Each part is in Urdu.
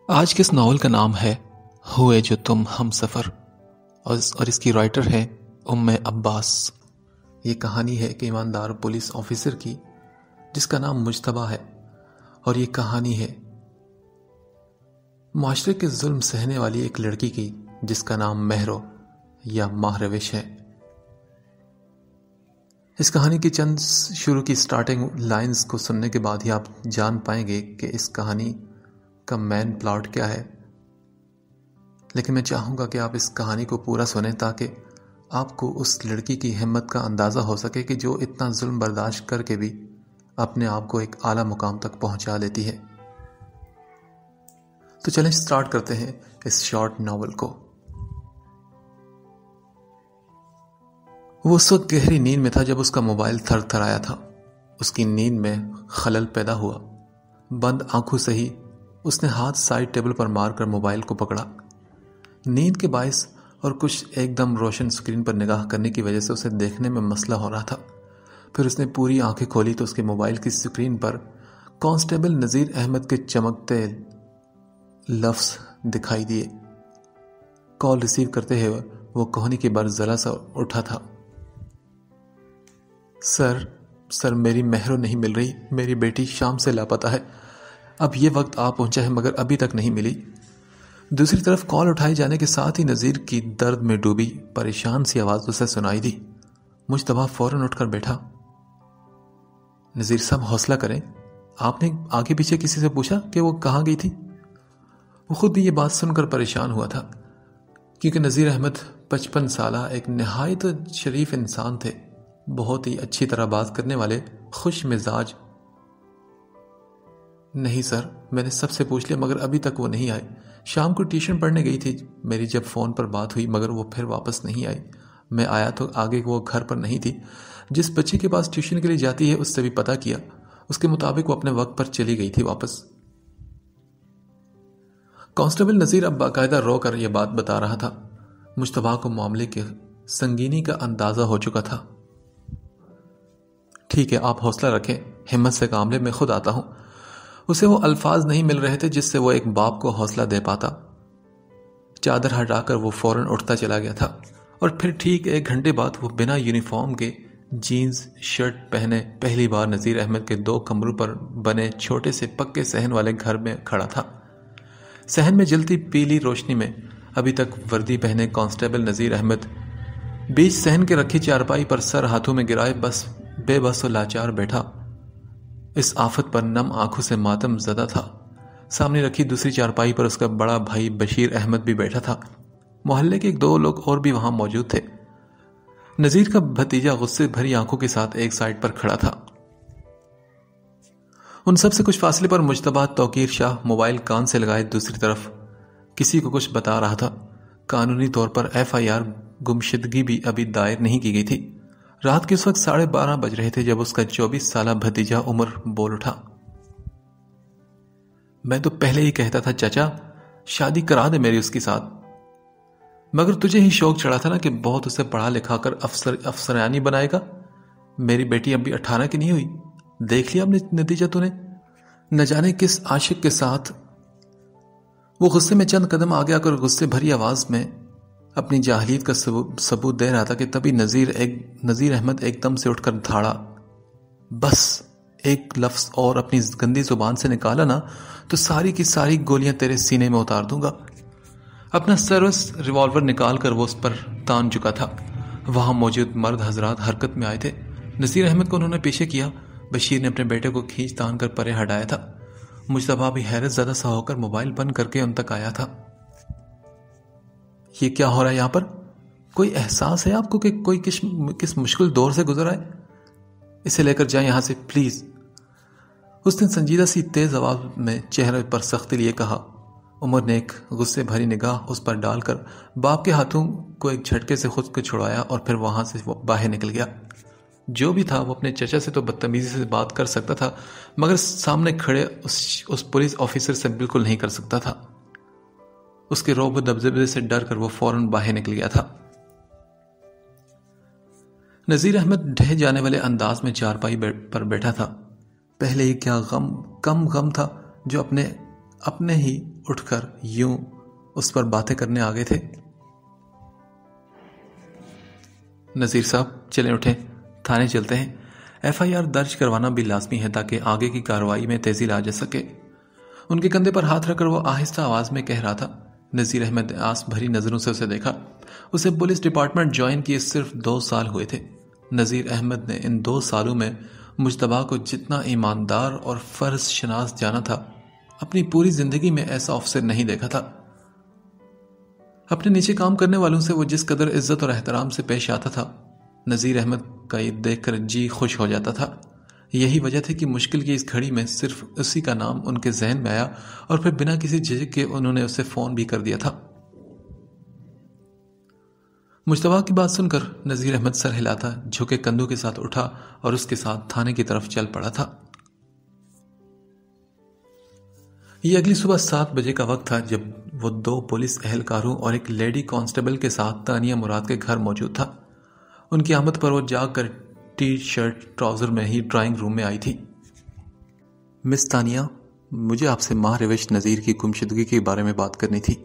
آج کے اس ناول کا نام ہے ہوئے جو تم ہم سفر اور اس کی رائٹر ہے ام عباس۔ یہ کہانی ہے ایک ایماندار پولیس آفیسر کی جس کا نام مجتبیٰ ہے، اور یہ کہانی ہے معاشرے کے ظلم سہنے والی ایک لڑکی کی جس کا نام مہرو یا ماہروش ہے۔ اس کہانی کی چند شروع کی سٹارٹنگ لائنز کو سننے کے بعد ہی آپ جان پائیں گے کہ اس کہانی کا مین پلاٹ کیا ہے، لیکن میں چاہوں گا کہ آپ اس کہانی کو پورا سنیں تاکہ آپ کو اس لڑکی کی ہمت کا اندازہ ہو سکے کہ جو اتنا ظلم برداشت کر کے بھی اپنے آپ کو ایک اعلیٰ مقام تک پہنچا لیتی ہے۔ تو چلیں سٹارٹ کرتے ہیں اس شارٹ ناول کو۔ وہ اس وقت گہری نیند میں تھا جب اس کا موبائل تھر تھر آیا تھا۔ اس کی نیند میں خلل پیدا ہوا۔ بند آنکھوں سے ہی اس نے ہاتھ سائڈ ٹیبل پر مار کر موبائل کو پکڑا۔ نیند کے باعث اور کچھ ایک دم روشن سکرین پر نگاہ کرنے کی وجہ سے اسے دیکھنے میں مسئلہ ہو رہا تھا۔ پھر اس نے پوری آنکھیں کھولی تو اس کے موبائل کی سکرین پر کانسٹیبل نذیر احمد کے چمکتے لفظ دکھائی دیے۔ کال ریسیو کرتے ہوئے وہ کوہنی کے بر ذرا سا اٹھا تھا۔ سر میری مہرو نہیں مل رہی، میری بیٹی شام سے لاپتہ ہے۔ اب یہ وقت آ پہنچا ہے مگر ابھی تک نہیں ملی۔ دوسری طرف کال اٹھائے جانے کے ساتھ ہی نذیر کی درد میں ڈوبی پریشان سی آواز اسے سنائی دی۔ مجتبیٰ فوراً اٹھ کر بیٹھا۔ نذیر صاحب حوصلہ کریں، آپ نے آگے پیچھے کسی سے پوچھا کہ وہ کہاں گئی تھی؟ وہ خود بھی یہ بات سن کر پریشان ہوا تھا، کیونکہ نذیر احمد 55 سالہ ایک نہایت شریف انسان تھے، بہت ہی اچھی طرح بات کرنے والے، خوش مزاج۔ نہیں سر، میں نے سب سے پوچھ لیا مگر ابھی تک وہ نہیں آئے۔ شام کو ٹیوشن پڑھنے گئی تھی میری جب فون پر بات ہوئی، مگر وہ پھر واپس نہیں آئی۔ میں آیا تو آگے وہ گھر پر نہیں تھی۔ جس بچے کے پاس ٹیوشن کے لیے جاتی ہے اس سے بھی پتہ کیا، اس کے مطابق وہ اپنے وقت پر چلی گئی تھی واپس۔ کانسٹیبل نذیر اب باقاعدہ رو کر یہ بات بتا رہا تھا۔ مجتبیٰ کو معاملے کے سنگینی کا اندازہ ہو چکا تھا۔ ٹھیک ہے، آپ حوصلہ رکھیں، ہمت سے کام لیں، میں خود آتا ہوں۔ اسے وہ الفاظ نہیں مل رہے تھے جس سے وہ ایک باپ کو حوصلہ دے پاتا۔ چادر ہٹا کر وہ فوراً اٹھتا چلا گیا تھا، اور پھر ٹھیک 1 گھنٹے بعد وہ بنا یونیفارم کے جینز شرٹ پہنے پہلی بار نذیر احمد کے 2 کمروں پر بنے چھوٹے سے پکے صحن والے گھر میں کھڑا تھا۔ صحن میں جلتی پیلی روشنی میں ابھی تک وردی پہنے کانسٹیبل نذیر احمد بیچ صحن کے رکھی چارپائی پر سر ہاتھوں میں گرائے بے بس و لاچار بیٹھا اس آفت پر نم آنکھوں سے ماتم زدہ تھا۔ سامنے رکھی دوسری چارپائی پر اس کا بڑا بھائی بشیر احمد بھی بیٹھا تھا۔ محلے کے 2 لوگ اور بھی وہاں موجود تھے۔ نذیر کا بھتیجا غصے بھری آنکھوں کے ساتھ ایک سائڈ پر کھڑا تھا۔ ان سب سے کچھ فاصلے پر مجتبیٰ توقیر شاہ موبائل کان سے لگائے دوسری طرف کسی کو کچھ بتا رہا تھا۔ قانونی طور پر FIR گمشدگی بھی ابھی دائر نہیں کی گئی تھی۔ رات کے اس وقت 12:30 بج رہے تھے جب اس کا 24 سالہ بھتیجا عمر بول اٹھا۔ میں تو پہلے ہی کہتا تھا چچا، شادی کرا دے میری اس کے ساتھ، مگر تجھے ہی شوق چڑھا تھا نا کہ بہت اسے پڑھا لکھا کر افسریانی بنائے گا۔ میری بیٹی ابھی 18 کی نہیں ہوئی، دیکھ لیا اب نتیجہ تو نے۔ نہ جانے کس عاشق کے ساتھ۔ وہ غصے میں چند قدم آگے آ کر غصے بھری آواز میں اپنی جاہلیت کا ثبوت دے رہا تھا کہ تبھی نذیر احمد ایک دم سے اٹھ کر دھاڑا۔ بس ایک لفظ اور اپنی گندی زبان سے نکالا نا تو ساری کی ساری گولیاں تیرے سینے میں اتار دوں گا۔ اپنا سروس ریوالور نکال کر وہ اس پر تان چکا تھا۔ وہاں موجود مرد حضرات حرکت میں آئے تھے۔ نذیر احمد کو انہوں نے پیچھے کیا۔ بشیر نے اپنے بیٹے کو کھینچ تان کر پرے ہٹایا تھا۔ مجتبیٰ بھی حیرت زدہ سا ہو کر موبائل بند کر کے ان تک آیا تھا۔ یہ کیا ہو رہا ہے یہاں پر؟ کوئی احساس ہے آپ کو کہ کوئی کس مشکل دور سے گزر آئے؟ اسے لے کر جائیں یہاں سے پلیز۔ اس نے سنجیدہ سی تیز آواز میں چہرے پر سختی لیے کہا۔ عمر نے ایک غصے بھری نگاہ اس پر ڈال کر باپ کے ہاتھوں کو ایک جھٹکے سے خود کو چھڑوایا اور پھر وہاں سے وہ باہر نکل گیا۔ جو بھی تھا وہ اپنے چچا سے تو بدتمیزی سے بات کر سکتا تھا مگر سامنے کھڑے اس پولیس آفیسر سے بالکل نہیں کر سکتا تھا۔ اس کے رعب و دبدبے سے ڈر کر وہ فوراً باہر نکل گیا تھا۔ نذیر احمد ڈھہ جانے والے انداز میں چارپائی پر بیٹھا تھا۔ پہلے ہی کیا کم غم تھا جو اپنے اپنے ہی اٹھ کر یوں اس پر باتیں کرنے آ گئے تھے۔ نذیر صاحب چلیں اٹھیں، تھانے چلتے ہیں، FIR درج کروانا بھی لازمی ہے تاکہ آگے کی کارروائی میں تیزی لا جا سکے۔ ان کے کندھے پر ہاتھ رکھ کر وہ آہستہ آواز میں کہہ رہا تھا۔ نذیر احمد نے آس بھری نظروں سے اسے دیکھا۔ اسے پولیس ڈپارٹمنٹ جوائن کیے صرف 2 سال ہوئے تھے۔ نذیر احمد نے ان 2 سالوں میں مجتبیٰ کو جتنا ایماندار اور فرض شناس جانا تھا، اپنی پوری زندگی میں ایسا افسر نہیں دیکھا تھا۔ اپنے نیچے کام کرنے والوں سے وہ جس قدر عزت اور احترام سے پیش آتا تھا، نذیر احمد کا یہ دیکھ کر جی خوش ہو جاتا تھا۔ یہی وجہ تھی کہ مشکل کی اس گھڑی میں صرف اسی کا نام ان کے ذہن میں آیا اور پھر بنا کسی جھجک کے انہوں نے اسے فون بھی کر دیا تھا۔ مجتبیٰ کی بات سن کر نذیر احمد سر ہلاتا جھکے کندھوں کے ساتھ اٹھا اور اس کے ساتھ تھانے کی طرف چل پڑا تھا۔ یہ اگلی صبح 7 بجے کا وقت تھا جب وہ 2 پولیس اہلکاروں اور ایک لیڈی کانسٹیبل کے ساتھ تانیہ مراد کے گھر موجود تھا۔ ان کی آمد پر وہ جاگ کر ٹی شرٹ ٹراؤزر میں ہی ڈرائنگ روم میں آئی تھی۔ مس تانیہ، مجھے آپ سے ماہ روش نذیر کی گمشدگی کے بارے میں بات کرنی تھی۔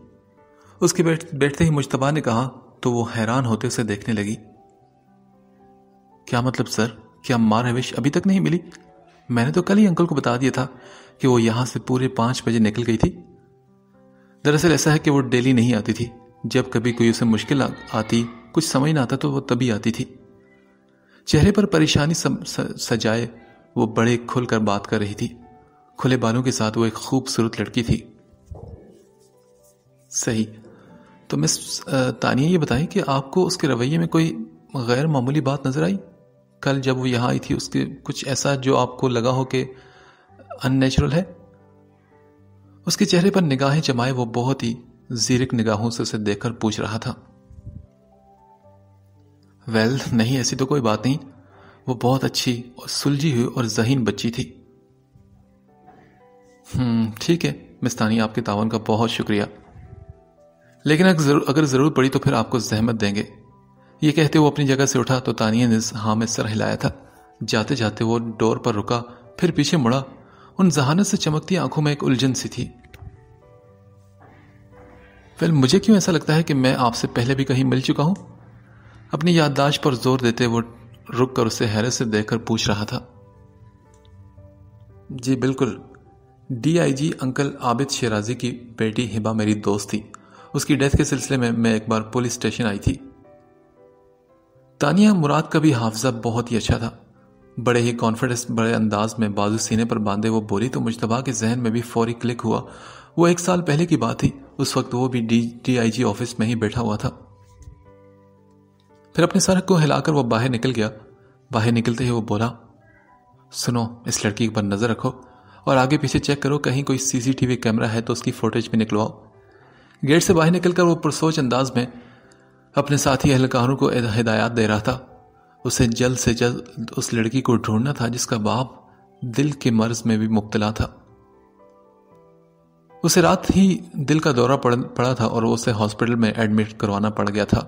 اس کے بیٹھتے ہی مجتبیٰ نے کہا تو وہ حیران ہوتے اسے دیکھنے لگی۔ کیا مطلب سر؟ کیا ماہ روش ابھی تک نہیں ملی؟ میں نے تو کل ہی انکل کو بتا دیا تھا کہ وہ یہاں سے پورے 5 بجے نکل گئی تھی۔ دراصل ایسا ہے کہ وہ ڈیلی نہیں آتی تھی، جب کبھی کوئی اسے مشکل آتی، کچھ سمجھ نہ آتا تو وہ تبھی آتی تھی۔ چہرے پر پریشانی سجائے وہ بڑے کھل کر بات کر رہی تھی۔ کھلے بالوں کے ساتھ وہ ایک خوبصورت لڑکی تھی۔ صحیح، تو مس تانیہ یہ بتائیں کہ آپ کو اس کے رویے میں کوئی غیر معمولی بات نظر آئی؟ کل جب وہ یہاں آئی تھی اس کے کچھ ایسا جو آپ کو لگا ہو کہ ان نیچرل ہے؟ اس کے چہرے پر نگاہیں جمائے وہ بہت ہی زیرک نگاہوں سے اسے دیکھ کر پوچھ رہا تھا۔ ویل نہیں، ایسی تو کوئی بات نہیں، وہ بہت اچھی اور سلجھی ہوئی اور ذہین بچی تھی۔ ٹھیک ہے مس تانیہ، آپ کے تعاون کا بہت شکریہ، لیکن اگر ضرورت پڑی تو پھر آپ کو زحمت دیں گے۔ یہ کہتے وہ اپنی جگہ سے اٹھا تو تانیہ نے ہاں میں سر ہلایا تھا۔ جاتے جاتے وہ ڈور پر رکا، پھر پیچھے مڑا۔ ان ذہانت سے چمکتی آنکھوں میں ایک الجھن سی تھی۔ مجھے کیوں ایسا لگتا ہے کہ میں آپ سے پہلے بھی کہیں مل چکا ہوں؟ اپنی یادداشت پر زور دیتے وہ رک کر اسے حیرت سے دیکھ کر پوچھ رہا تھا۔ جی بالکل، DIG انکل عابد شیرازی کی بیٹی ہبا میری دوست تھی۔ اس کی ڈیتھ کے سلسلے میں ایک بار پولیس اسٹیشن آئی تھی۔ تانیہ مراد کا بھی حافظہ بہت ہی اچھا تھا۔ بڑے ہی کانفیڈنس بڑے انداز میں بازو سینے پر باندھے وہ بولی تو مجتبیٰ کے ذہن میں بھی فوری کلک ہوا۔ وہ 1 سال پہلے کی بات تھی، اس وقت وہ بھی DIG آفس میں ہی بیٹھا ہوا تھا۔ پھر اپنے سر کو ہلا کر وہ باہر نکل گیا۔ باہر نکلتے ہی وہ بولا، سنو، اس لڑکی پر نظر رکھو اور آگے پیچھے چیک کرو، کہیں کوئی CCTV کیمرہ ہے تو اس کی فوٹیج بھی نکلواؤ۔ گیٹ سے باہر نکل کر وہ پرسوچ انداز میں اپنے ساتھی اہلکاروں کو ہدایات دے رہا تھا۔ اسے جلد سے جلد اس لڑکی کو ڈھونڈنا تھا جس کا باپ دل کے مرض میں بھی مبتلا تھا۔ اسے رات ہی دل کا دورہ پڑا تھا اور اسے ہاسپٹل میں ایڈمٹ کروانا پڑ گیا تھا۔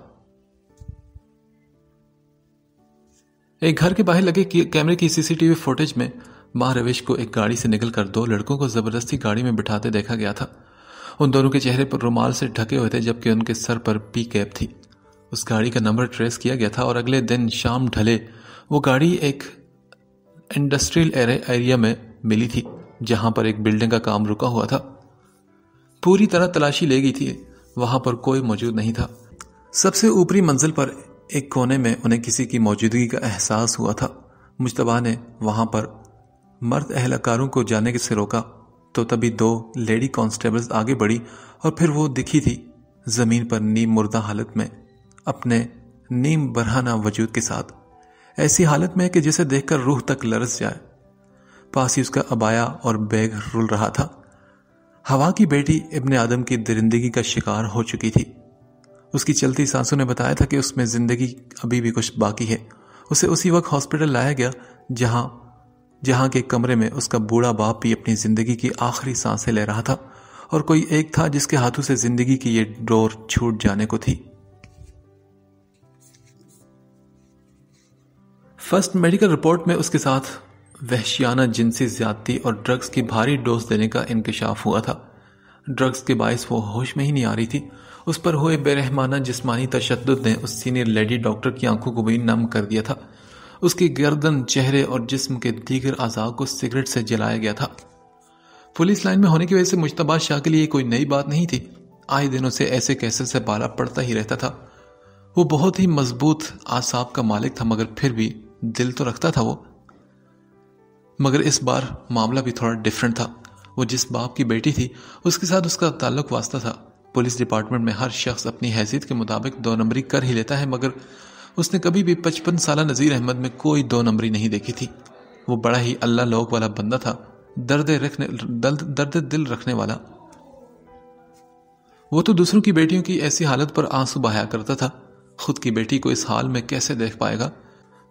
ایک گھر کے باہر لگے کیمرے کی CCTV فوٹیج میں ماہ روش کو ایک گاڑی سے نکل کر 2 لڑکوں کو زبردستی گاڑی میں بٹھاتے دیکھا گیا تھا۔ ان دونوں کے چہرے پر رومال سے ڈھکے ہوئے تھے جبکہ ان کے سر پر پی کیپ تھی۔ اس گاڑی کا نمبر ٹریس کیا گیا تھا اور اگلے دن شام ڈھلے وہ گاڑی ایک انڈسٹریل ایریا میں ملی تھی جہاں پر ایک بلڈنگ کا کام رکا ہوا تھا۔ پوری طرح تلاشی لے گئی تھی، وہاں پر کوئی موجود نہیں تھا۔ سب سے اوپری منزل پر ایک کونے میں انہیں کسی کی موجودگی کا احساس ہوا تھا۔ مجتبیٰ نے وہاں پر مرد اہلکاروں کو جانے سے روکا تو تبھی 2 لیڈی کانسٹیبلز آگے بڑھی اور پھر وہ دکھی تھی زمین پر نیم مردہ حالت میں، اپنے نیم برہنہ وجود کے ساتھ، ایسی حالت میں کہ جسے دیکھ کر روح تک لرز جائے۔ پاس ہی اس کا عبایا اور بیگ رول رہا تھا۔ ہوا کی بیٹی ابن آدم کی درندگی کا شکار ہو چکی تھی۔ اس کی چلتی سانسوں نے بتایا تھا کہ اس میں زندگی ابھی بھی کچھ باقی ہے۔ اسے اسی وقت ہاسپٹل لایا گیا جہاں کے کمرے میں اس کا بوڑھا باپ بھی اپنی زندگی کی آخری سانسیں لے رہا تھا اور کوئی ایک تھا جس کے ہاتھوں سے زندگی کی یہ ڈور چھوٹ جانے کو تھی۔ فرسٹ میڈیکل رپورٹ میں اس کے ساتھ وحشیانہ جنسی زیادتی اور ڈرگز کی بھاری ڈوز دینے کا انکشاف ہوا تھا۔ ڈرگز کے باعث وہ ہوش میں ہی نہیں آ رہی تھی۔ اس پر ہوئے بے رحمانہ جسمانی تشدد نے اس سینئر لیڈی ڈاکٹر کی آنکھوں کو بھی نم کر دیا تھا۔ اس کی گردن، چہرے اور جسم کے دیگر اعضاء کو سگریٹ سے جلایا گیا تھا۔ پولیس لائن میں ہونے کی وجہ سے مجتبیٰ شاہ کے لیے کوئی نئی بات نہیں تھی۔ آئے دن اسے ایسے کیسے سے پالا پڑتا ہی رہتا تھا۔ وہ بہت ہی مضبوط اعصاب کا مالک تھا، مگر پھر بھی دل تو رکھتا تھا وہ۔ مگر اس بار معاملہ بھی تھوڑا ڈیفرنٹ تھا۔ وہ جس باپ کی بیٹی تھی اس کے ساتھ اس کا تعلق واسطہ تھا۔ پولیس ڈپارٹمنٹ میں ہر شخص اپنی حیثیت کے مطابق 2 نمبری کر ہی لیتا ہے، مگر اس نے کبھی بھی 55 سالہ نذیر احمد میں کوئی 2 نمبری نہیں دیکھی تھی۔ وہ بڑا ہی اللہ لوگ والا بندہ تھا، درد دل رکھنے والا۔ وہ تو دوسروں کی بیٹیوں کی ایسی حالت پر آنسو بہایا کرتا تھا، خود کی بیٹی کو اس حال میں کیسے دیکھ پائے گا؟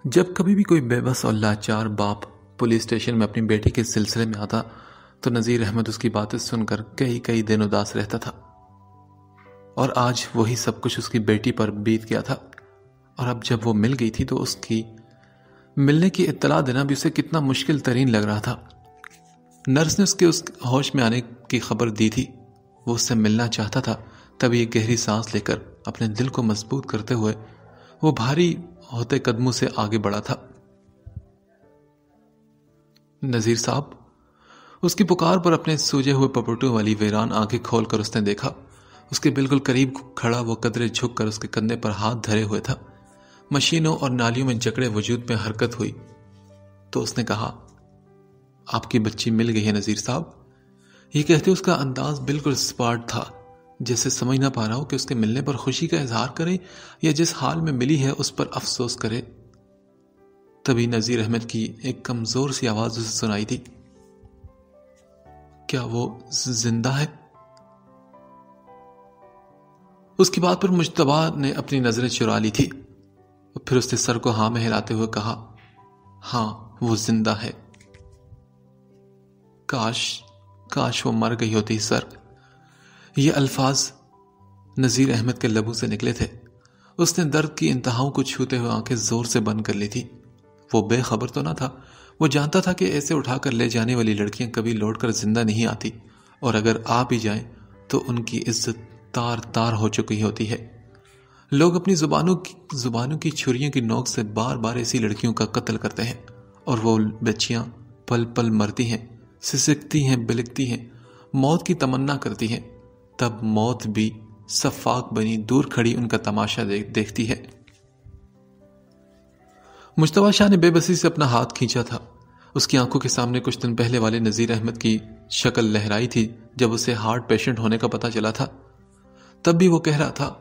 جب کبھی بھی کوئی بے بس اور لاچار باپ پولیس اسٹیشن میں اپنی بیٹی کے سلسلے میں آتا تو نذیر احمد اس کی باتیں سن کر کئی دن اداس رہتا تھا۔ اور آج وہی سب کچھ اس کی بیٹی پر بیت گیا تھا، اور اب جب وہ مل گئی تھی تو اس کی ملنے کی اطلاع دینا بھی اسے کتنا مشکل ترین لگ رہا تھا۔ نرس نے اس ہوش میں آنے کی خبر دی تھی۔ وہ اس سے ملنا چاہتا تھا، تبھی ایک گہری سانس لے کر اپنے دل کو مضبوط کرتے ہوئے وہ بھاری ہوتے قدموں سے آگے بڑھا تھا۔ نذیر صاحب، اس کی پکار پر اپنے سوجے ہوئے پپوٹوں والی ویران آنکھیں کھول کر اس نے دیکھا۔ اس کے بالکل قریب کھڑا وہ قدرے جھک کر اس کے کندھے پر ہاتھ دھرے ہوئے تھا۔ مشینوں اور نالیوں میں جکڑے وجود میں حرکت ہوئی تو اس نے کہا، آپ کی بچی مل گئی ہے نذیر صاحب۔ یہ کہتے اس کا انداز بالکل سپاٹ تھا، جیسے سمجھ نہ پا رہا ہو کہ اس کے ملنے پر خوشی کا اظہار کرے یا جس حال میں ملی ہے اس پر افسوس کرے۔ تبھی نذیر احمد کی ایک کمزور سی آواز اسے سنائی دی، کیا وہ زندہ ہے؟ اس کی بات پر مجتبیٰ نے اپنی نظریں چرا لی تھی، پھر اس نے سر کو ہاں میں ہلاتے ہوئے کہا، ہاں وہ زندہ ہے۔ کاش وہ مر گئی ہوتی سر۔ یہ الفاظ نذیر احمد کے لبوں سے نکلے تھے۔ اس نے درد کی انتہاؤں کو چھوتے ہوئے آنکھیں زور سے بند کر لی تھی۔ وہ بے خبر تو نہ تھا، وہ جانتا تھا کہ ایسے اٹھا کر لے جانے والی لڑکیاں کبھی لوٹ کر زندہ نہیں آتی، اور اگر آ بھی جائیں تو ان کی عزت تار تار ہو چکی ہوتی ہے۔ لوگ اپنی زبانوں کی چھریوں کی نوک سے بار بار ایسی لڑکیوں کا قتل کرتے ہیں، اور وہ بچیاں پل پل مرتی ہیں، سسکتی ہیں، بلکتی ہیں، موت کی تمنا کرتی ہیں۔ تب موت بھی صفاق بنی دور کھڑی ان کا تماشا دیکھتی ہے۔ مجتبیٰ شاہ نے بے بسی سے اپنا ہاتھ کھینچا تھا۔ اس کی آنکھوں کے سامنے کچھ دن پہلے والے نذیر احمد کی شکل لہرائی تھی جب اسے ہارٹ پیشنٹ ہونے کا پتہ چلا تھا۔ تب بھی وہ کہہ رہا تھا،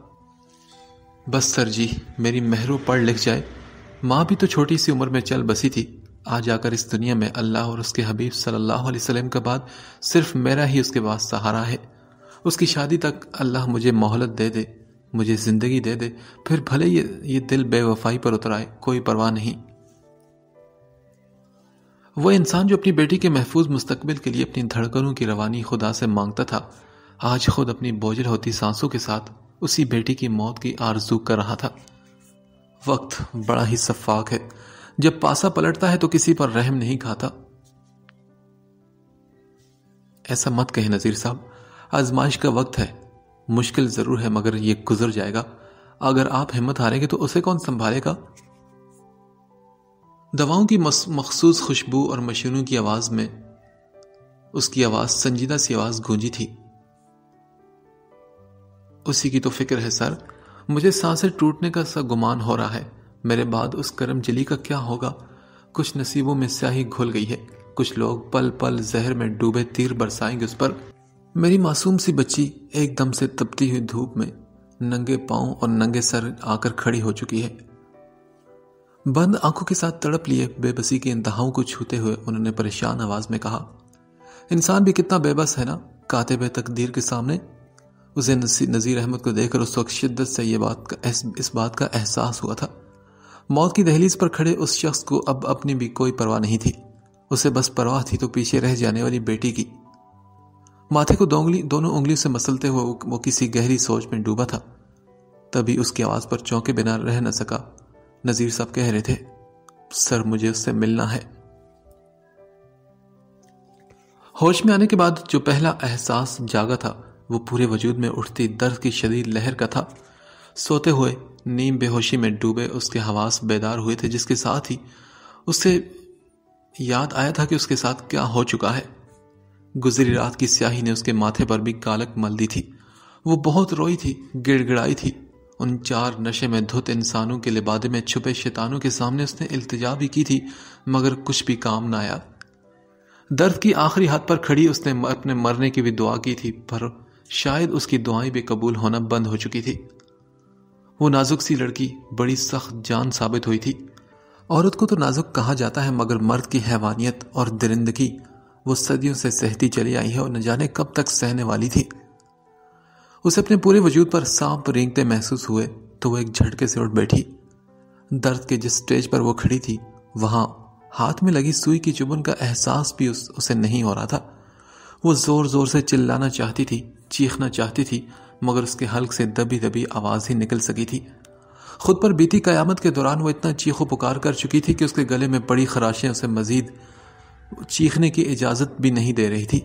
بس سر جی، میری مہرو پڑھ لکھ جائے۔ ماں بھی تو چھوٹی سی عمر میں چل بسی تھی، آج آ کر اس دنیا میں اللہ اور اس کے حبیب صلی اللہ علیہ وسلم کے بعد صرف میرا ہی اس کے پاس سہارا ہے۔ اس کی شادی تک اللہ مجھے مہلت دے دے، مجھے زندگی دے دے، پھر بھلے یہ دل بے وفائی پر اترائے، کوئی پرواہ نہیں۔ وہ انسان جو اپنی بیٹی کے محفوظ مستقبل کے لیے اپنی دھڑکنوں کی روانی خدا سے مانگتا تھا، آج خود اپنی بوجھل ہوتی سانسوں کے ساتھ اسی بیٹی کی موت کی آرزو کر رہا تھا۔ وقت بڑا ہی شفاق ہے، جب پاسا پلٹتا ہے تو کسی پر رحم نہیں کھاتا۔ ایسا مت کہیں نذیر صاحب، آزمائش کا وقت ہے، مشکل ضرور ہے مگر یہ گزر جائے گا۔ اگر آپ ہمت ہاریں گے تو اسے کون سنبھالے گا؟ دواؤں کی مخصوص خوشبو اور مشینوں کی آواز میں اس کی آواز سنجیدہ سی آواز گونجی تھی، اسی کی تو فکر ہے سر۔ مجھے سانسیں ٹوٹنے کا سا گمان ہو رہا ہے۔ میرے بعد اس کرم جلی کا کیا ہوگا؟ کچھ نصیبوں میں سیاہی گھل گئی ہے، کچھ لوگ پل پل زہر میں ڈوبے تیر برسائیں گے اس پر۔ میری معصوم سی بچی ایک دم سے تپتی ہوئی دھوپ میں ننگے پاؤں اور ننگے سر آ کر کھڑی ہو چکی ہے۔ بند آنکھوں کے ساتھ تڑپ لیے بے بسی کی انتہاؤں کو چھوتے ہوئے انہوں نے پریشان آواز میں کہا، انسان بھی کتنا بے بس ہے نا کاتب تقدیر کے سامنے۔ اسے نذیر احمد کو دیکھ کر اس وقت شدت سے اس بات کا احساس ہوا تھا۔ موت کی دہلیز پر کھڑے اس شخص کو اب اپنی بھی کوئی پرواہ نہیں تھی، اسے بس پرواہ تھی تو پیچھے رہ جانے والی بیٹی کی۔ ماتھے کو دونوں انگلیوں سے مسلتے ہوئے وہ کسی گہری سوچ میں ڈوبا تھا۔ تبھی اس کی آواز پر چونکے بنا رہ نہ سکا۔ نذیر صاحب کہہ رہے تھے، سر مجھے اس سے ملنا ہے۔ ہوش میں آنے کے بعد جو پہلا احساس جاگا تھا وہ پورے وجود میں اٹھتی درد کی شدید لہر کا تھا۔ سوتے ہوئے نیم بے ہوشی میں ڈوبے اس کے حواس بیدار ہوئے تھے، جس کے ساتھ ہی اسے یاد آیا تھا کہ اس کے ساتھ کیا ہو چکا ہے۔ گزری رات کی سیاہی نے اس کے ماتھے پر بھی کالک مل دی تھی۔ وہ بہت روئی تھی، گڑ گڑائی تھی۔ ان 4 نشے میں دھت انسانوں کے لبادے میں چھپے شیطانوں کے سامنے اس نے التجا بھی کی تھی، مگر کچھ بھی کام نہ آیا۔ درد کی آخری حد پر کھڑی اس نے اپنے مرنے کی بھی دعا کی تھی، پر شاید اس کی دعائیں بھی قبول ہونا بند ہو چکی تھی۔ وہ نازک سی لڑکی بڑی سخت جان ثابت ہوئی تھی۔ عورت کو تو نازک کہا جاتا ہے، مگر مرد کی حیوانیت اور درندگی وہ صدیوں سے سہتی چلی آئی ہے اور نہ جانے کب تک سہنے والی تھی۔ اسے اپنے پورے وجود پر سانپ رینگتے محسوس ہوئے تو وہ ایک جھٹکے سے اٹھ بیٹھی۔ درد کے جس سٹیج پر وہ کھڑی تھی وہاں ہاتھ میں لگی سوئی کی چبھن کا احساس بھی اسے نہیں ہو رہا تھا۔ وہ زور زور سے چلانا چاہتی تھی، چیخنا چاہتی تھی، مگر اس کے حلق سے دبی دبی آواز ہی نکل سکی تھی۔ خود پر بیتی قیامت کے دوران وہ اتنا چیخ و پکار کر چکی تھی کہ اس کے گلے میں پڑی خراشیں اسے مزید چیخنے کی اجازت بھی نہیں دے رہی تھی۔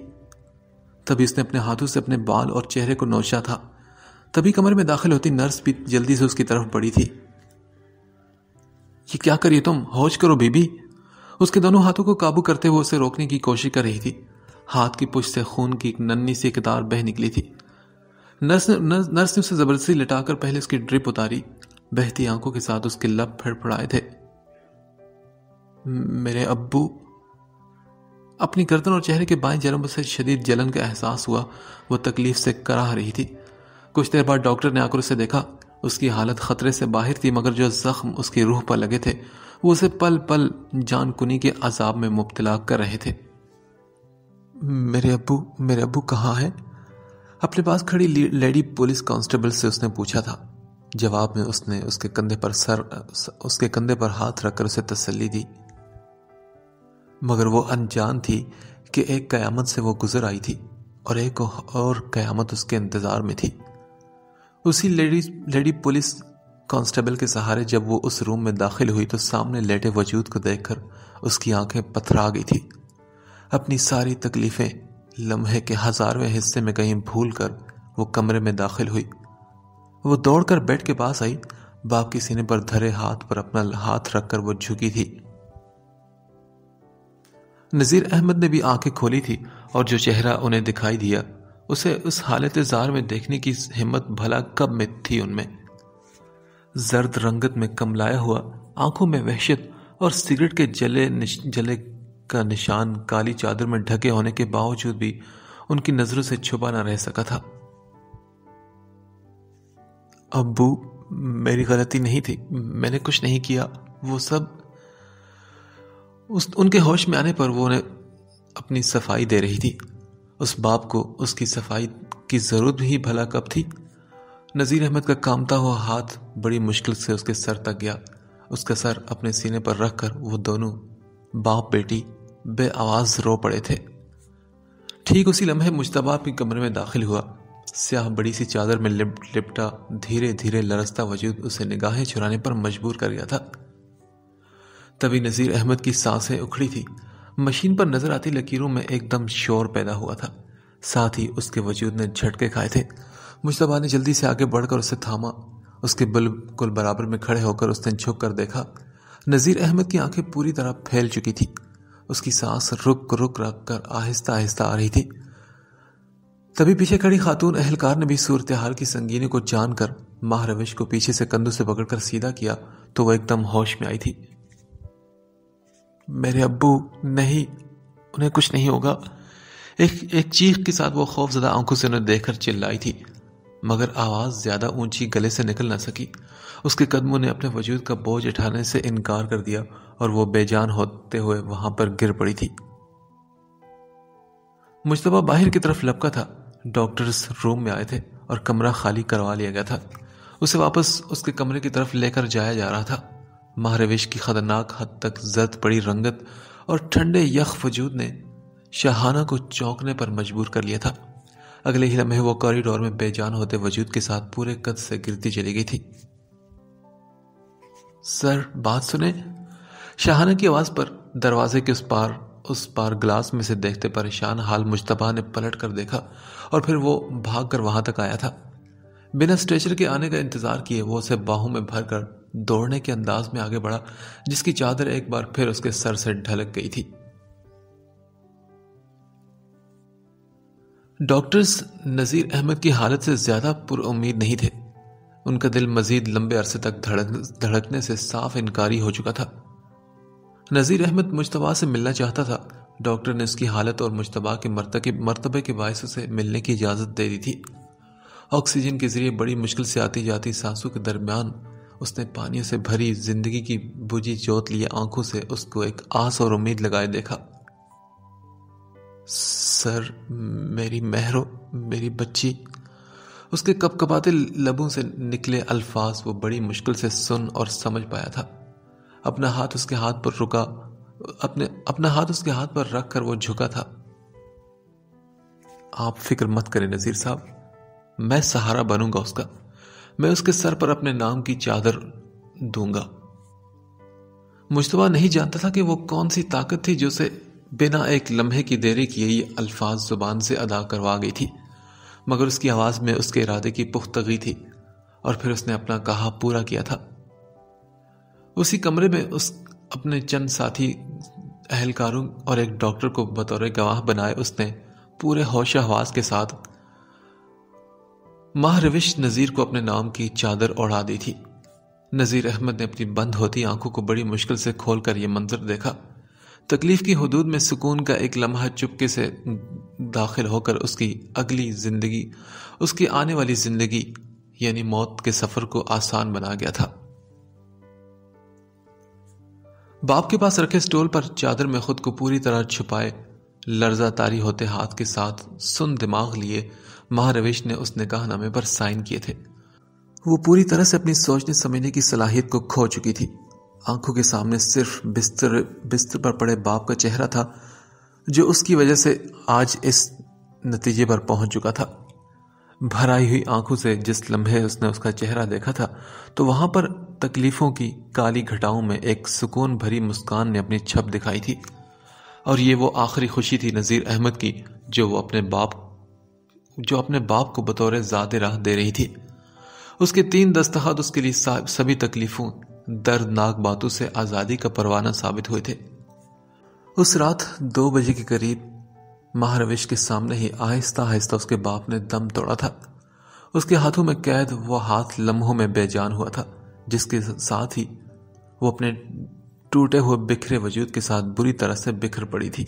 تبھی اس نے اپنے ہاتھوں سے اپنے بال اور چہرے کو نوچا تھا۔ تبھی کمرے میں داخل ہوتی نرس بھی جلدی سے اس کی طرف بڑھی تھی۔ یہ کیا کریے تم؟ ہوش کرو بی بی۔ اس کے دونوں ہاتھوں کو قابو کرتے ہوئے اسے روکنے کی کوشش کر رہی تھی۔ ہاتھ کی پشت سے خون کی ایک ننھی سی قطار بہہ نکلی تھی۔ نرس نے اسے زبردستی لٹا کر پہلے اس کی ڈرپ اتاری۔ بہتی آنکھوں کے ساتھ اس کے لب پھڑپھڑائے تھے۔ میرے ابو۔ اپنی گردن اور چہرے کے بائیں جانب سے شدید جلن کا احساس ہوا۔ وہ تکلیف سے کراہ رہی تھی۔ کچھ دیر بعد ڈاکٹر نے آ کر اسے دیکھا۔ اس کی حالت خطرے سے باہر تھی، مگر جو زخم اس کی روح پر لگے تھے وہ اسے پل پل جان کنی کے عذاب میں مبتلا کر رہے تھے۔ میرے ابو کہاں ہیں؟ اپنے پاس کھڑی لیڈی پولیس کانسٹیبل سے اس نے پوچھا تھا۔ جواب میں اس نے اس کے کندھے پر ہاتھ رکھ کر اسے تسلی دی، مگر وہ انجان تھی کہ ایک قیامت سے وہ گزر آئی تھی اور ایک اور قیامت اس کے انتظار میں تھی۔ اسی لیڈی پولیس کانسٹیبل کے سہارے جب وہ اس روم میں داخل ہوئی تو سامنے لیٹے وجود کو دیکھ کر اس کی آنکھیں پتھرا گئی تھی۔ اپنی ساری تکلیفیں لمحے کے 1000ویں حصے میں کہیں بھول کر وہ کمرے میں داخل ہوئی۔ وہ دوڑ کر بیڈ کے پاس آئی۔ باپ کی سینے پر دھرے ہاتھ پر اپنا ہاتھ رکھ کر وہ جھکی تھی۔ نذیر احمد نے بھی آنکھیں کھولی تھی اور جو چہرہ انہیں دکھائی دیا اسے اس حالت زار میں دیکھنے کی ہمت بھلا کب میں تھی ان میں۔ زرد رنگت میں کملایا ہوا، آنکھوں میں وحشت اور سگریٹ کے جلے کا نشان کالی چادر میں ڈھکے ہونے کے باوجود بھی ان کی نظروں سے چھپا نہ رہ سکا تھا۔ ابو، میری غلطی نہیں تھی، میں نے کچھ نہیں کیا، وہ سب ان کے ہوش میں آنے پر وہ انہیں اپنی صفائی دے رہی تھی۔ اس باپ کو اس کی صفائی کی ضرورت بھی بھلا کب تھی؟ نذیر احمد کا کامتا ہوا ہاتھ بڑی مشکل سے اس کے سر تک گیا۔ اس کا سر اپنے سینے پر رکھ کر وہ دونوں باپ بیٹی بے آواز رو پڑے تھے۔ ٹھیک اسی لمحے مجتبیٰ اپنے کمرے میں داخل ہوا۔ سیاہ بڑی سی چادر میں لپٹا دھیرے دھیرے لرزتا وجود اسے نگاہیں چرانے پر مجبور کر گیا تھا۔ تبھی نذیر احمد کی سانسیں اکھڑی تھی۔ مشین پر نظر آتی لکیروں میں ایک دم شور پیدا ہوا تھا، ساتھ ہی اس کے وجود نے جھٹکے کھائے تھے۔ مجتبیٰ نے جلدی سے آگے بڑھ کر اسے تھاما۔ اس کے بالکل برابر میں کھڑے ہو کر اس نے جھک کر دیکھا۔ نذیر احمد کی آنکھیں پوری طرح پھیل چکی تھی۔ اس کی سانس رک رکھ کر آہستہ آہستہ آ رہی تھی۔ تبھی پیچھے کھڑی خاتون اہلکار نے بھی صورتحال کی سنگینی کو جان کر ماہ روش کو پیچھے سے کندھوں سے پکڑ کر سیدھا کیا تو وہ ایک دم ہوش میں آئی تھی۔ میرے ابو نہیں، انہیں کچھ نہیں ہوگا۔ ایک چیخ کے ساتھ وہ خوف زدہ آنکھوں سے انہیں دیکھ کر چلائی تھی، مگر آواز زیادہ اونچی گلے سے نکل نہ سکی۔ اس کے قدموں نے اپنے وجود کا بوجھ اٹھانے سے انکار کر دیا اور وہ بے جان ہوتے ہوئے وہاں پر گر پڑی تھی۔ مجتبیٰ باہر کی طرف لپکا تھا۔ ڈاکٹرز روم میں آئے تھے اور کمرہ خالی کروا لیا گیا تھا۔ اسے واپس اس کے کمرے کی طرف لے کر جایا جا رہا تھا۔ ماہ روش کی خطرناک حد تک زرد پڑی رنگت اور ٹھنڈے یخ وجود نے شاہانہ کو چونکنے پر مجبور کر لیا تھا۔ اگلے ہی لمحے وہ کوریڈور میں بے جان ہوتے وجود کے ساتھ پورے قد سے گرتی چلی گئی تھی۔ سر، بات سنیں۔ شاہانہ کی آواز پر دروازے کے اس پار اس پار گلاس میں سے دیکھتے پریشان حال مجتبیٰ نے پلٹ کر دیکھا اور پھر وہ بھاگ کر وہاں تک آیا تھا۔ بنا اسٹریچر کے آنے کا انتظار کیے وہ اسے باہوں میں بھر کر دوڑنے کے انداز میں آگے بڑھا، جس کی چادر ایک بار پھر اس کے سر سے ڈھلک گئی تھی۔ ڈاکٹرز نذیر احمد کی حالت سے زیادہ پر امید نہیں تھے۔ ان کا دل مزید لمبے عرصے تک دھڑکنے سے صاف انکاری ہو چکا تھا۔ نذیر احمد مجتبیٰ سے ملنا چاہتا تھا۔ ڈاکٹر نے اس کی حالت اور مجتبیٰ کے مرتبے کے باعث اسے ملنے کی اجازت دے دی تھی۔ آکسیجن کے ذریعے بڑی مشکل سے آتی جاتی سانسوں کے درمیان اس نے پانیوں سے بھری زندگی کی بجھی جوت لیے آنکھوں سے اس کو ایک آس اور امید لگائے دیکھا۔ سر، میری مہرو، میری بچی۔ اس کے کپ کپاتے لبوں سے نکلے الفاظ وہ بڑی مشکل سے سن اور سمجھ پایا تھا۔ اپنا ہاتھ اس کے ہاتھ پر رکھ کر وہ جھکا تھا۔ آپ فکر مت کریں نذیر صاحب، میں سہارا بنوں گا اس کا، میں اس کے سر پر اپنے نام کی چادر دوں گا۔ مجتبیٰ نہیں جانتا تھا کہ وہ کون سی طاقت تھی جو اسے بنا ایک لمحے کی دیری کیے یہ الفاظ زبان سے ادا کروا گئی تھی، مگر اس کی آواز میں اس کے ارادے کی پختگی تھی، اور پھر اس نے اپنا کہا پورا کیا تھا۔ اسی کمرے میں اس اپنے چند ساتھی اہلکاروں اور ایک ڈاکٹر کو بطور گواہ بنائے اس نے پورے ہوش و حواس کے ساتھ ماہ روش نذیر کو اپنے نام کی چادر اوڑھا دی تھی۔ نذیر احمد نے اپنی بند ہوتی آنکھوں کو بڑی مشکل سے کھول کر یہ منظر دیکھا۔ تکلیف کی حدود میں سکون کا ایک لمحہ چپکے سے داخل ہو کر اس کی اگلی زندگی، اس کی آنے والی زندگی یعنی موت کے سفر کو آسان بنا گیا تھا۔ باپ کے پاس رکھے سٹول پر چادر میں خود کو پوری طرح چھپائے لرزہ طاری ہوتے ہاتھ کے ساتھ سن دماغ لیے ماہ روش نے اس نکاح نامے پر سائن کیے تھے۔ وہ پوری طرح سے اپنی سوچنے سمجھنے کی صلاحیت کو کھو چکی تھی۔ آنکھوں کے سامنے صرف بستر پر پڑے باپ کا چہرہ تھا جو اس کی وجہ سے آج اس نتیجے پر پہنچ چکا تھا۔ بھر آئی ہوئی آنکھوں سے جس لمحے اس نے اس کا چہرہ دیکھا تھا تو وہاں پر تکلیفوں کی کالی گھٹاؤں میں ایک سکون بھری مسکان نے اپنی چھپ دکھائی تھی، اور یہ وہ آخری خوشی تھی نذیر احمد کی جو اپنے باپ کو بطور ذات راہ دے رہی تھی۔ اس کے 3 دستخط اس کے لیے سبھی تکلیفوں، دردناک باتوں سے آزادی کا پروانہ ثابت ہوئے تھے۔ اس رات 2 بجے کے قریب ماہ روش کے سامنے ہی آہستہ آہستہ اس کے باپ نے دم توڑا تھا۔ اس کے ہاتھوں میں قید وہ ہاتھ لمحوں میں بے جان ہوا تھا، جس کے ساتھ ہی وہ اپنے ٹوٹے ہوئے بکھرے وجود کے ساتھ بری طرح سے بکھر پڑی تھی۔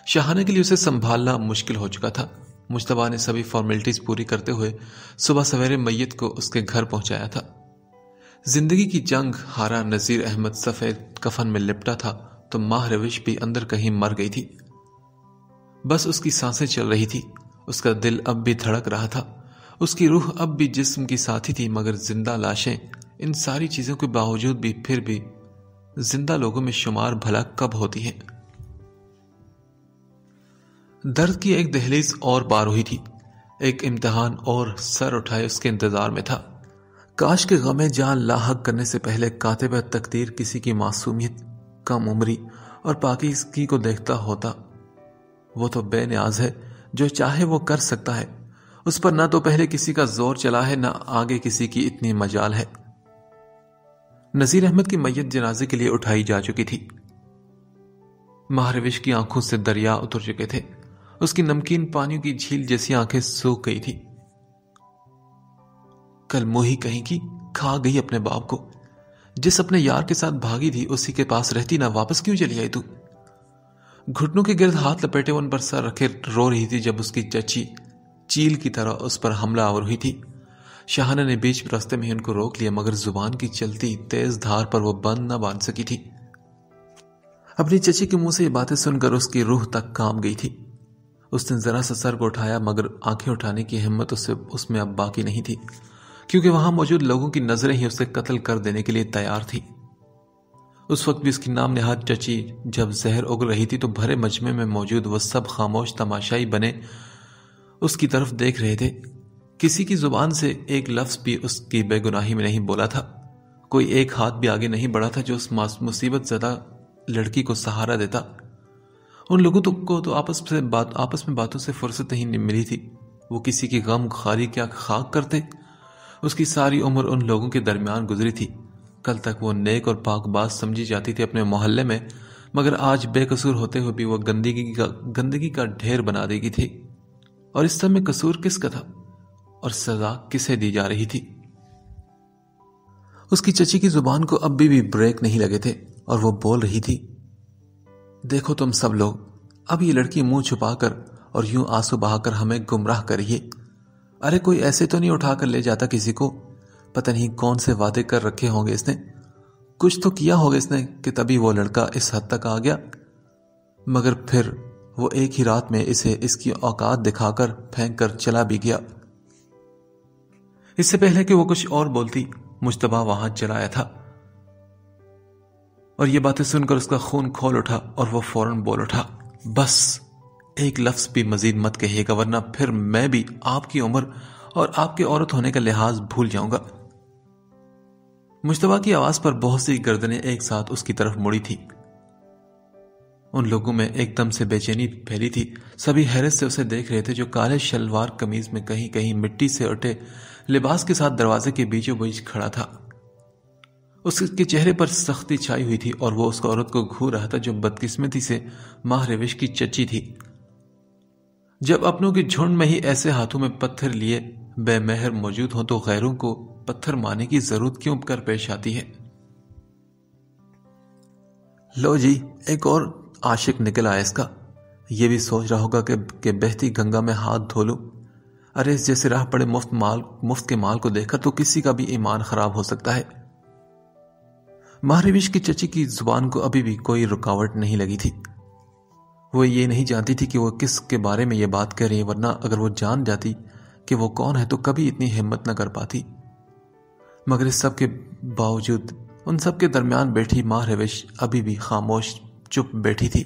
شاہانہ کے لیے اسے سنبھالنا مشکل ہو چکا تھا۔ مجتبیٰ نے سبھی فارمیلٹیز پوری کرتے ہوئے صبح سویرے میت کو اس کے گھر پہنچایا تھا۔ زندگی کی جنگ ہارا نذیر احمد سفید کفن میں لپٹا تھا تو ماہ روش بھی اندر کہیں مر گئی تھی۔ بس اس کی سانسیں چل رہی تھی، اس کا دل اب بھی دھڑک رہا تھا، اس کی روح اب بھی جسم کی ساتھی تھی، مگر زندہ لاشیں ان ساری چیزوں کے باوجود بھی پھر بھی زندہ لوگوں میں شمار بھلا کب ہوتی ہیں۔ درد کی ایک دہلیز اور پار ہوئی تھی، ایک امتحان اور سر اٹھائے اس کے انتظار میں تھا۔ کاش کے غم جان لاحق کرنے سے پہلے کاتب تقدیر کسی کی معصومیت، کم عمری اور پاکیزگی کو دیکھتا ہوتا۔ وہ تو بے نیاز ہے، جو چاہے وہ کر سکتا ہے، اس پر نہ تو پہلے کسی کا زور چلا ہے نہ آگے کسی کی اتنی مجال ہے۔ نذیر احمد کی میت جنازے کے لیے اٹھائی جا چکی تھی۔ ماہ روش کی آنکھوں سے دریا اتر چکے تھے، اس کی نمکین پانیوں کی جھیل جیسی آنکھیں سوکھ گئی تھی۔ کل موہی کہیں کی کھا گئی اپنے باپ کو، جس اپنے یار کے ساتھ بھاگی تھی اسی کے پاس رہتی، نہ واپس کیوں چلی آئی تو؟ گھٹنوں کے گرد ہاتھ لپیٹے ان پر سر رکھے رو رہی تھی جب اس کی چچی چیل کی طرح اس پر حملہ آور ہوئی تھی۔ شاہانہ نے بیچ راستے میں ان کو روک لیا، مگر زبان کی چلتی تیز دھار پر وہ بند نہ باندھ سکی تھی۔ اپنی چچی کے منہ سے یہ باتیں سن کر اس کی روح تک کانپ گئی تھی۔ اس نے ذرا سا سر کو اٹھایا، مگر آنکھیں اٹھانے کی ہمت اس میں اب باقی نہیں تھی، کیونکہ وہاں موجود لوگوں کی نظریں ہی اسے قتل کر دینے کے لیے تیار تھی۔ اس وقت بھی اس کی نام نہاد چچی جب زہر اگل رہی تھی تو بھرے مجمع میں موجود وہ سب خاموش تماشائی بنے اس کی طرف دیکھ رہے تھے۔ کسی کی زبان سے ایک لفظ بھی اس کی بے گناہی میں نہیں بولا تھا، کوئی ایک ہاتھ بھی آگے نہیں بڑھا تھا جو اس مصیبت زدہ لڑکی کو سہارا دیتا۔ ان لوگوں کو تو آپس میں باتوں سے فرصت ہی نہیں ملی تھی. وہ کسی کی غم خاری کیا خاک کرتے. اس کی ساری عمر ان لوگوں کے درمیان گزری تھی. کل تک وہ نیک اور پاک باز سمجھی جاتی تھی اپنے محلے میں، مگر آج بے قصور ہوتے ہوئے بھی وہ گندگی کا ڈھیر بنا دی گئی تھی. اور اس سب میں قصور کس کا تھا اور سزا کسے دی جا رہی تھی؟ اس کی چچی کی زبان کو اب بھی بریک نہیں لگے تھے اور وہ بول رہی تھی، دیکھو تم سب لوگ، اب یہ لڑکی منہ چھپا کر اور یوں آنسو بہا کر ہمیں گمراہ کریے. ارے کوئی ایسے تو نہیں اٹھا کر لے جاتا کسی کو. پتہ نہیں کون سے وعدے کر رکھے ہوں گے اس نے. کچھ تو کیا ہوگا اس نے کہ تبھی وہ لڑکا اس حد تک آ گیا. مگر پھر وہ ایک ہی رات میں اسے اس کی اوقات دکھا کر پھینک کر چلا بھی گیا. اس سے پہلے کہ وہ کچھ اور بولتی، مجتبیٰ وہاں چلا آیا تھا اور یہ باتیں سن کر اس کا خون کھول اٹھا اور وہ فوراً بول اٹھا، بس ایک لفظ بھی مزید مت کہیے گا ورنہ پھر میں بھی آپ کی عمر اور آپ کے عورت ہونے کا لحاظ بھول جاؤں گا. مجتبیٰ کی آواز پر بہت سی گردنیں ایک ساتھ اس کی طرف مڑی تھی. ان لوگوں میں ایک دم سے بے چینی پھیلی تھی. سبھی حیرت سے اسے دیکھ رہے تھے جو کالے شلوار قمیض میں کہیں کہیں مٹی سے اٹے لباس کے ساتھ دروازے کے بیچوں بیچ کھڑا تھا. اس کے چہرے پر سختی چھائی ہوئی تھی اور وہ اس عورت کو گھور رہا تھا جو بدقسمتی سے ماہ روش کی چچی تھی. جب اپنوں کے جھنڈ میں ہی ایسے ہاتھوں میں پتھر لیے بے مہر موجود ہوں تو غیروں کو پتھر مارنے کی ضرورت کیوں کر پیش آتی ہے؟ لو جی، ایک اور عاشق نکل آیا اس کا. یہ بھی سوچ رہا ہوگا کہ بہتی گنگا میں ہاتھ دھو لوں. ارے اس جیسے راہ پڑے مفت کے مال کو دیکھ کر تو کسی کا بھی ایمان خراب ہو سکتا ہے. ماہ روش کی چچی کی زبان کو ابھی بھی کوئی رکاوٹ نہیں لگی تھی. وہ یہ نہیں جانتی تھی کہ وہ کس کے بارے میں یہ بات کہہ رہی ہے، ورنہ اگر وہ جان جاتی کہ وہ کون ہے تو کبھی اتنی ہمت نہ کر پاتی. مگر اس سب کے باوجود ان سب کے درمیان بیٹھی ماہ روش ابھی بھی خاموش چپ بیٹھی تھی.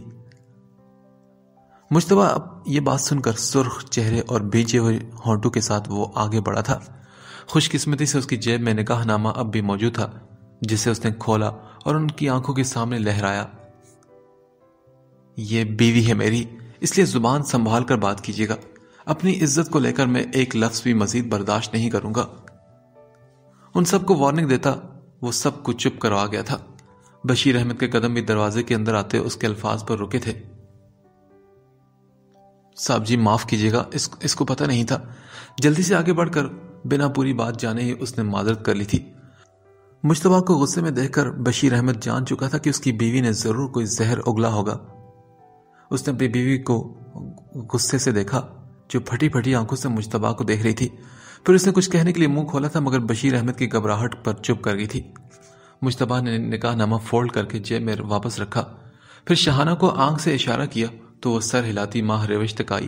مجتبیٰ اب یہ بات سن کر سرخ چہرے اور بھیجے ہوئے ہونٹوں کے ساتھ وہ آگے بڑھا تھا. خوش قسمتی سے اس کی جیب میں نکاح نامہ اب بھی موجود تھا جسے اس نے کھولا اور ان کی آنکھوں کے سامنے لہرایا. یہ بیوی ہے میری، اس لیے زبان سنبھال کر بات کیجیے گا. اپنی عزت کو لے کر میں ایک لفظ بھی مزید برداشت نہیں کروں گا. ان سب کو وارننگ دیتا وہ سب کو چپ کروا گیا تھا. بشیر احمد کے قدم بھی دروازے کے اندر آتے اس کے الفاظ پر رکے تھے. صاحب جی معاف کیجیے گا، اس کو پتہ نہیں تھا. جلدی سے آگے بڑھ کر بنا پوری بات جانے ہی اس نے معذرت کر لی تھی. مجتبیٰ کو غصے میں دیکھ کر بشیر احمد جان چکا تھا کہ اس کی بیوی نے ضرور کوئی زہر اگلا ہوگا. اس نے اپنی بیوی کو غصے سے دیکھا جو پھٹی پھٹی آنکھوں سے مجتبیٰ کو دیکھ رہی تھی. پھر اس نے کچھ کہنے کے لیے منہ کھولا تھا مگر بشیر احمد کی گھبراہٹ پر چپ کر گئی تھی. مجتبیٰ نے نکاح نامہ فولڈ کر کے جیب میں واپس رکھا. پھر شاہانہ کو آنکھ سے اشارہ کیا تو وہ سر ہلاتی ماہ روش تک آئی.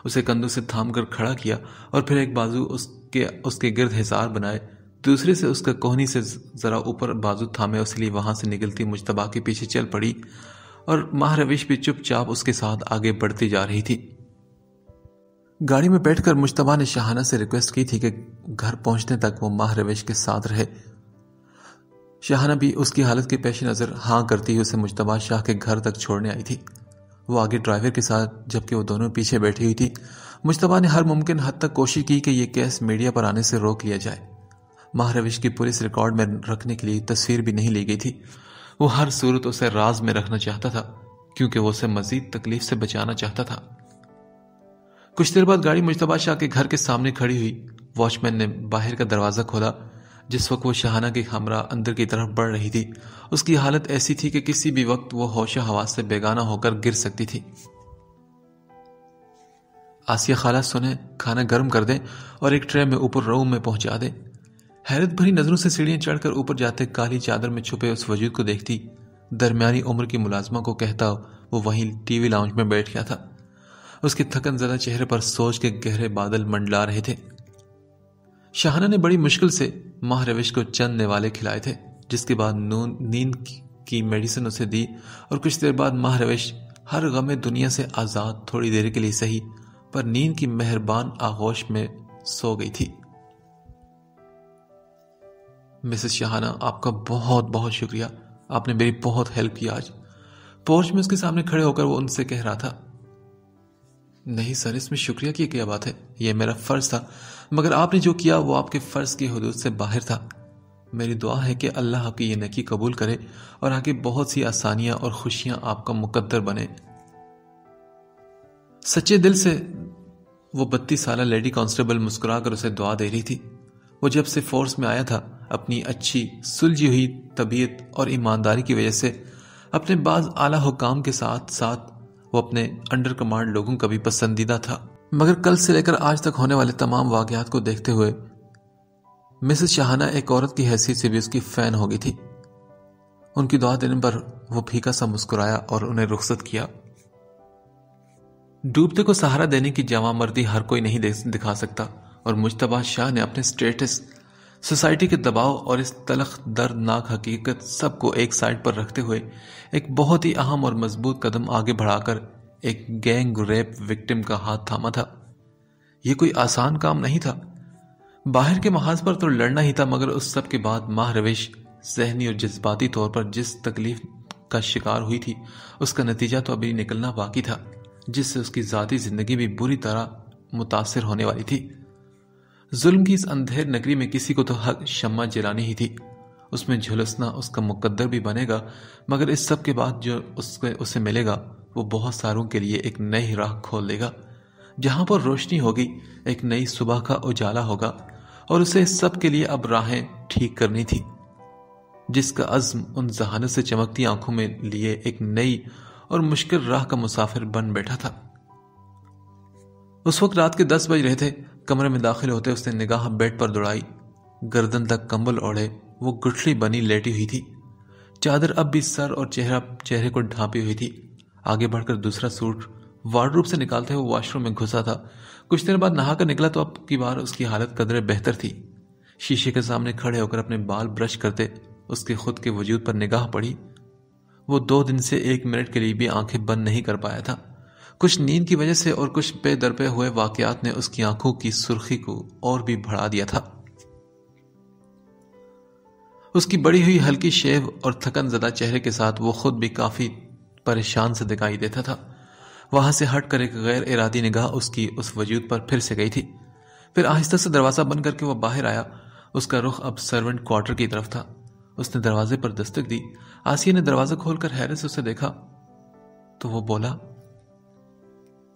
اسے کندھوں سے تھام کر کھڑا کیا اور پھر ایک بازو اس کے گرد حصار بنائے، دوسرے سے اس کا کوہنی سے ذرا اوپر بازو تھامے اس لیے وہاں سے نکلتی مجتبیٰ کے پیچھے چل پڑی اور ماہ روش بھی چپ چاپ اس کے ساتھ آگے بڑھتی جا رہی تھی. گاڑی میں بیٹھ کر مجتبیٰ نے شاہانہ سے ریکویسٹ کی تھی کہ گھر پہنچنے تک وہ ماہ روش کے ساتھ رہے. شاہانہ بھی اس کی حالت کے پیش نظر ہاں کرتی ہوئی اسے مجتبیٰ شاہ کے گھر تک چھوڑنے آئی تھی. وہ آگے ڈرائیور کے ساتھ جبکہ وہ دونوں پیچھے بیٹھی ہوئی تھی. مجتبیٰ نے ہر ممکن حد تک کوشش کی کہ یہ کیس میڈیا پر آنے سے روک لیا جائے. ماہ روش کی پولیس ریکارڈ میں رکھنے کے لیے تصویر بھی نہیں لی گئی تھی. وہ ہر صورت اسے راز میں رکھنا چاہتا تھا کیونکہ وہ اسے مزید تکلیف سے بچانا چاہتا تھا. کچھ دیر بعد گاڑی مجتبیٰ شاہ کے گھر کے سامنے کھڑی ہوئی. واچ مین نے باہر کا دروازہ کھولا. جس وقت وہ شاہانہ کی ہمراہ اندر کی طرف بڑھ رہی تھی اس کی حالت ایسی تھی کہ کسی بھی وقت وہ ہوش و حواس سے بیگانہ ہو کر گر سکتی تھی. آسیہ خالہ سنیں، کھانا گرم کر دیں اور ایک ٹرے میں اوپر روم میں پہنچا دیں. حیرت بھری نظروں سے سیڑھیاں چڑھ کر اوپر جاتے کالی چادر میں چھپے اس وجود کو دیکھتی درمیانی عمر کی ملازمہ کو کہتا وہ وہیں ٹی وی لاؤنج میں بیٹھ گیا تھا. اس کے تھکن زدہ چہرے پر سوچ کے گہرے بادل منڈلا رہے تھے. شاہانہ نے بڑی مشکل سے ماہ روش کو چند نوالے کھلائے تھے جس کے بعد نیند کی میڈیسن اسے دی اور کچھ دیر بعد ماہ روش ہر غم دنیا سے آزاد تھوڑی دیر کے لیے صحیح پر نیند کی مہربان آغوش میں سو گئی تھی. مسز شاہانہ، آپ کا بہت بہت شکریہ. آپ نے میری بہت ہیلپ کی. آج پورچ میں اس کے سامنے کھڑے ہو کر وہ ان سے کہہ رہا تھا، نہیں سر، اس میں شکریہ کی کیا بات ہے، یہ میرا فرض تھا، مگر آپ نے جو کیا وہ آپ کے فرض کی حدود سے باہر تھا۔ میری دعا ہے کہ اللہ آپ کی یہ نیکی قبول کرے اور آگے بہت سی آسانیاں اور خوشیاں آپ کا مقدر بنے۔ سچے دل سے وہ 32 سالہ لیڈی کانسٹیبل مسکرا کر اسے دعا دے رہی تھی۔ وہ جب سے فورس میں آیا تھا اپنی اچھی سلجھی ہوئی طبیعت اور ایمانداری کی وجہ سے اپنے بعض اعلیٰ حکام کے ساتھ ساتھ وہ اپنے انڈر کمانڈ لوگوں کا بھی پسندیدہ تھا، مگر کل سے لے کر آج تک ہونے والے تمام واقعات کو دیکھتے ہوئے مسز شاہانہ ایک عورت کی حیثیت سے بھی اس کی فین ہو گئی تھی۔ ان کی دعا دینے پر وہ پھیکا سا مسکرایا اور انہیں رخصت کیا۔ ڈوبتے کو سہارا دینے کی جواں مردی ہر کوئی نہیں دکھا سکتا، اور مجتبیٰ شاہ نے اپنے سٹیٹس، سوسائٹی کے دباؤ اور اس تلخ دردناک حقیقت سب کو ایک سائڈ پر رکھتے ہوئے ایک بہت ہی اہم اور مضبوط قدم آگے بڑھا کر ایک گینگ ریپ وکٹم کا ہاتھ تھاما تھا۔ یہ کوئی آسان کام نہیں تھا، باہر کے محاذ پر تو لڑنا ہی تھا، مگر اس سب کے بعد ماہ روش ذہنی اور جذباتی طور پر جس تکلیف کا شکار ہوئی تھی اس کا نتیجہ تو ابھی نکلنا باقی تھا، جس سے اس کی ذاتی زندگی بھی بری طرح متاثر ہونے والی تھی۔ ظلم کی اس اندھیر نگری میں کسی کو تو حق شمع جلانی ہی تھی، اس میں جھلسنا اس کا مقدر بھی بنے گا، مگر اس سب کے بعد جو اسے ملے گا وہ بہت ساروں کے لیے ایک نئی راہ کھول دے گا، جہاں پر روشنی ہوگی، ایک نئی صبح کا اجالا ہوگا، اور اسے اس سب کے لیے اب راہیں ٹھیک کرنی تھی، جس کا عزم ان ذہانت سے چمکتی آنکھوں میں لیے ایک نئی اور مشکل راہ کا مسافر بن بیٹھا تھا۔ اس وقت رات کے 10 بج رہے تھے۔ کمرے میں داخل ہوتے اس نے نگاہ بیڈ پر دوڑائی۔ گردن تک کمبل اوڑھے وہ گٹھلی بنی لیٹی ہوئی تھی، چادر اب بھی سر اور چہرے کو ڈھانپی ہوئی تھی۔ آگے بڑھ کر دوسرا سوٹ وارڈروب سے نکالتے ہوئے واش روم میں گھسا تھا۔ کچھ دیر بعد نہا کر نکلا تو اب کی بار اس کی حالت قدرے بہتر تھی۔ شیشے کے سامنے کھڑے ہو کر اپنے بال برش کرتے اس کے خود کے وجود پر نگاہ پڑی۔ وہ 2 دن سے 1 منٹ کے لیے بھی آنکھیں بند نہیں کر پایا تھا۔ کچھ نیند کی وجہ سے اور کچھ بے درپے ہوئے واقعات نے اس کی آنکھوں کی سرخی کو اور بھی بڑھا دیا تھا۔ اس کی بڑی ہوئی ہلکی شیو اور تھکن زدہ چہرے کے ساتھ وہ خود بھی کافی پریشان سے دکھائی دیتا تھا۔ وہاں سے ہٹ کر ایک غیر ارادی نگاہ اس کی اس وجود پر پھر سے گئی تھی۔ پھر آہستہ سے دروازہ بند کر کے وہ باہر آیا۔ اس کا رخ اب سرونٹ کوارٹر کی طرف تھا۔ اس نے دروازے پر دستک دی۔ آسیہ نے دروازہ کھول کر حیرت سے اسے دیکھا تو وہ بولا،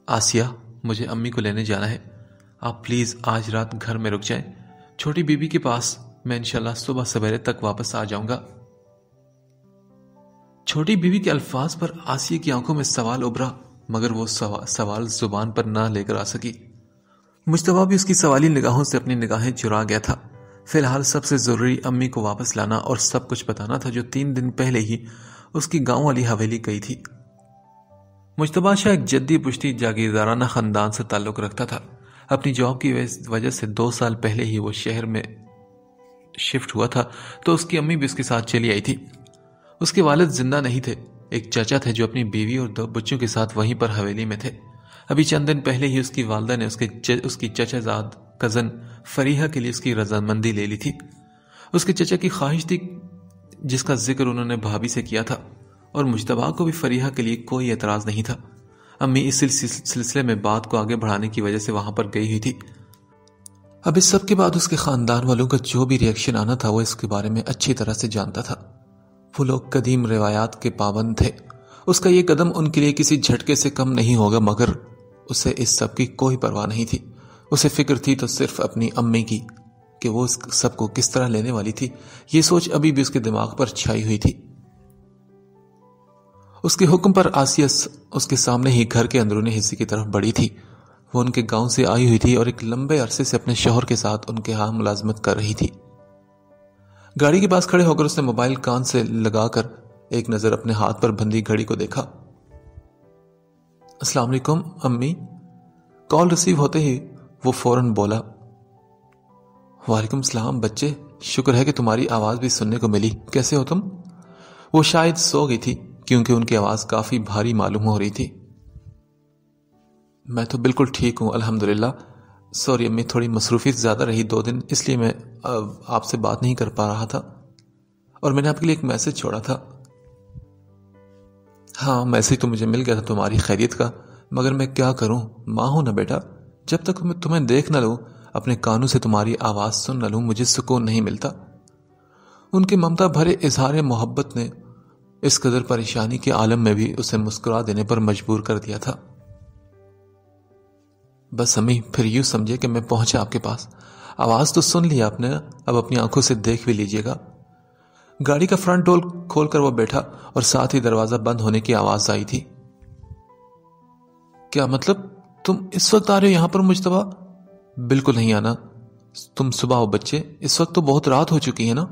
آسیہ، مجھے امی کو لینے جانا ہے، آپ پلیز آج رات گھر میں رک جائیں، چھوٹی بیوی کے پاس، میں انشاءاللہ صبح سویرے تک واپس آ جاؤں گا۔ چھوٹی بیوی کے الفاظ پر آسیہ کی آنکھوں میں سوال ابھرا، مگر وہ سوال زبان پر نہ لے کر آ سکی۔ مجتبیٰ بھی اس کی سوالی نگاہوں سے اپنی نگاہیں چرا گیا تھا۔ فی الحال سب سے ضروری امی کو واپس لانا اور سب کچھ بتانا تھا جو 3 دن پہلے ہی اس کی گاؤں والی حویلی گئی تھی۔ مجتبیٰ شاہ ایک جدی پشتی جاگیردارانہ خاندان سے تعلق رکھتا تھا۔ اپنی جاب کی وجہ سے 2 سال پہلے ہی وہ شہر میں شفٹ ہوا تھا تو اس کی امی بھی اس کے ساتھ چلی آئی تھی۔ اس کے والد زندہ نہیں تھے۔ ایک چچا تھے جو اپنی بیوی اور 2 بچوں کے ساتھ وہیں پر حویلی میں تھے۔ ابھی چند دن پہلے ہی اس کی والدہ نے اس کی چچا زاد کزن فریحہ کے لیے اس کی رضامندی لے لی تھی۔ اس کے چچا کی خواہش تھی جس کا ذکر انہوں نے بھابھی سے کیا تھا، اور مجتبیٰ کو بھی فریحہ کے لیے کوئی اعتراض نہیں تھا۔ امی اس سلسلے میں بات کو آگے بڑھانے کی وجہ سے وہاں پر گئی ہوئی تھی۔ اب اس سب کے بعد اس کے خاندان والوں کا جو بھی ریئیکشن آنا تھا وہ اس کے بارے میں اچھی طرح سے جانتا تھا۔ وہ لوگ قدیم روایات کے پابند تھے۔ اس کا یہ قدم ان کے لیے کسی جھٹکے سے کم نہیں ہوگا، مگر اسے اس سب کی کوئی پرواہ نہیں تھی۔ اسے فکر تھی تو صرف اپنی امی کی کہ وہ اس سب کو کس طرح لینے والی تھی۔ یہ سوچ ابھی بھی اس کے دماغ پر چھائی ہوئی تھی۔ اس کے حکم پر آسیہ اس کے سامنے ہی گھر کے اندرونی حصے کی طرف بڑھی تھی۔ وہ ان کے گاؤں سے آئی ہوئی تھی اور ایک لمبے عرصے سے اپنے شوہر کے ساتھ ان کے ہاں ملازمت کر رہی تھی۔ گاڑی کے پاس کھڑے ہو کر اس نے موبائل کان سے لگا کر ایک نظر اپنے ہاتھ پر بندھی گھڑی کو دیکھا۔ السلام علیکم امی۔ کال ریسیو ہوتے ہی وہ فوراً بولا، وعلیکم السلام بچے، شکر ہے کہ تمہاری آواز بھی سننے کو ملی، کیسے ہو تم؟ وہ شاید سو گئی تھی کیونکہ ان کی آواز کافی بھاری معلوم ہو رہی تھی۔ میں تو بالکل ٹھیک ہوں الحمدللہ، سوری امی، تھوڑی مصروفیت زیادہ رہی 2 دن، اس لیے میں آپ سے بات نہیں کر پا رہا تھا، اور میں نے آپ کے لیے ایک میسج چھوڑا تھا۔ ہاں میسج تو مجھے مل گیا تھا تمہاری خیریت کا، مگر میں کیا کروں، ماں ہوں نا بیٹا، جب تک میں تمہیں دیکھ نہ لوں، اپنے کانوں سے تمہاری آواز سن نہ لوں، مجھے سکون نہیں ملتا۔ ان کے ممتا بھرے اظہار محبت نے اس قدر پریشانی کے عالم میں بھی اسے مسکرا دینے پر مجبور کر دیا تھا۔ بس امی پھر یوں سمجھے کہ میں پہنچا آپ کے پاس، آواز تو سن لیا آپ نے، اب اپنی آنکھوں سے دیکھ بھی لیجئے گا۔ گاڑی کا فرنٹ ڈور کھول کر وہ بیٹھا اور ساتھ ہی دروازہ بند ہونے کی آواز آئی تھی۔ کیا مطلب، تم اس وقت آ رہے ہو یہاں پر مجتبیٰ؟ بالکل نہیں آنا، تم صبح ہو بچے، اس وقت تو بہت رات ہو چکی ہے نا۔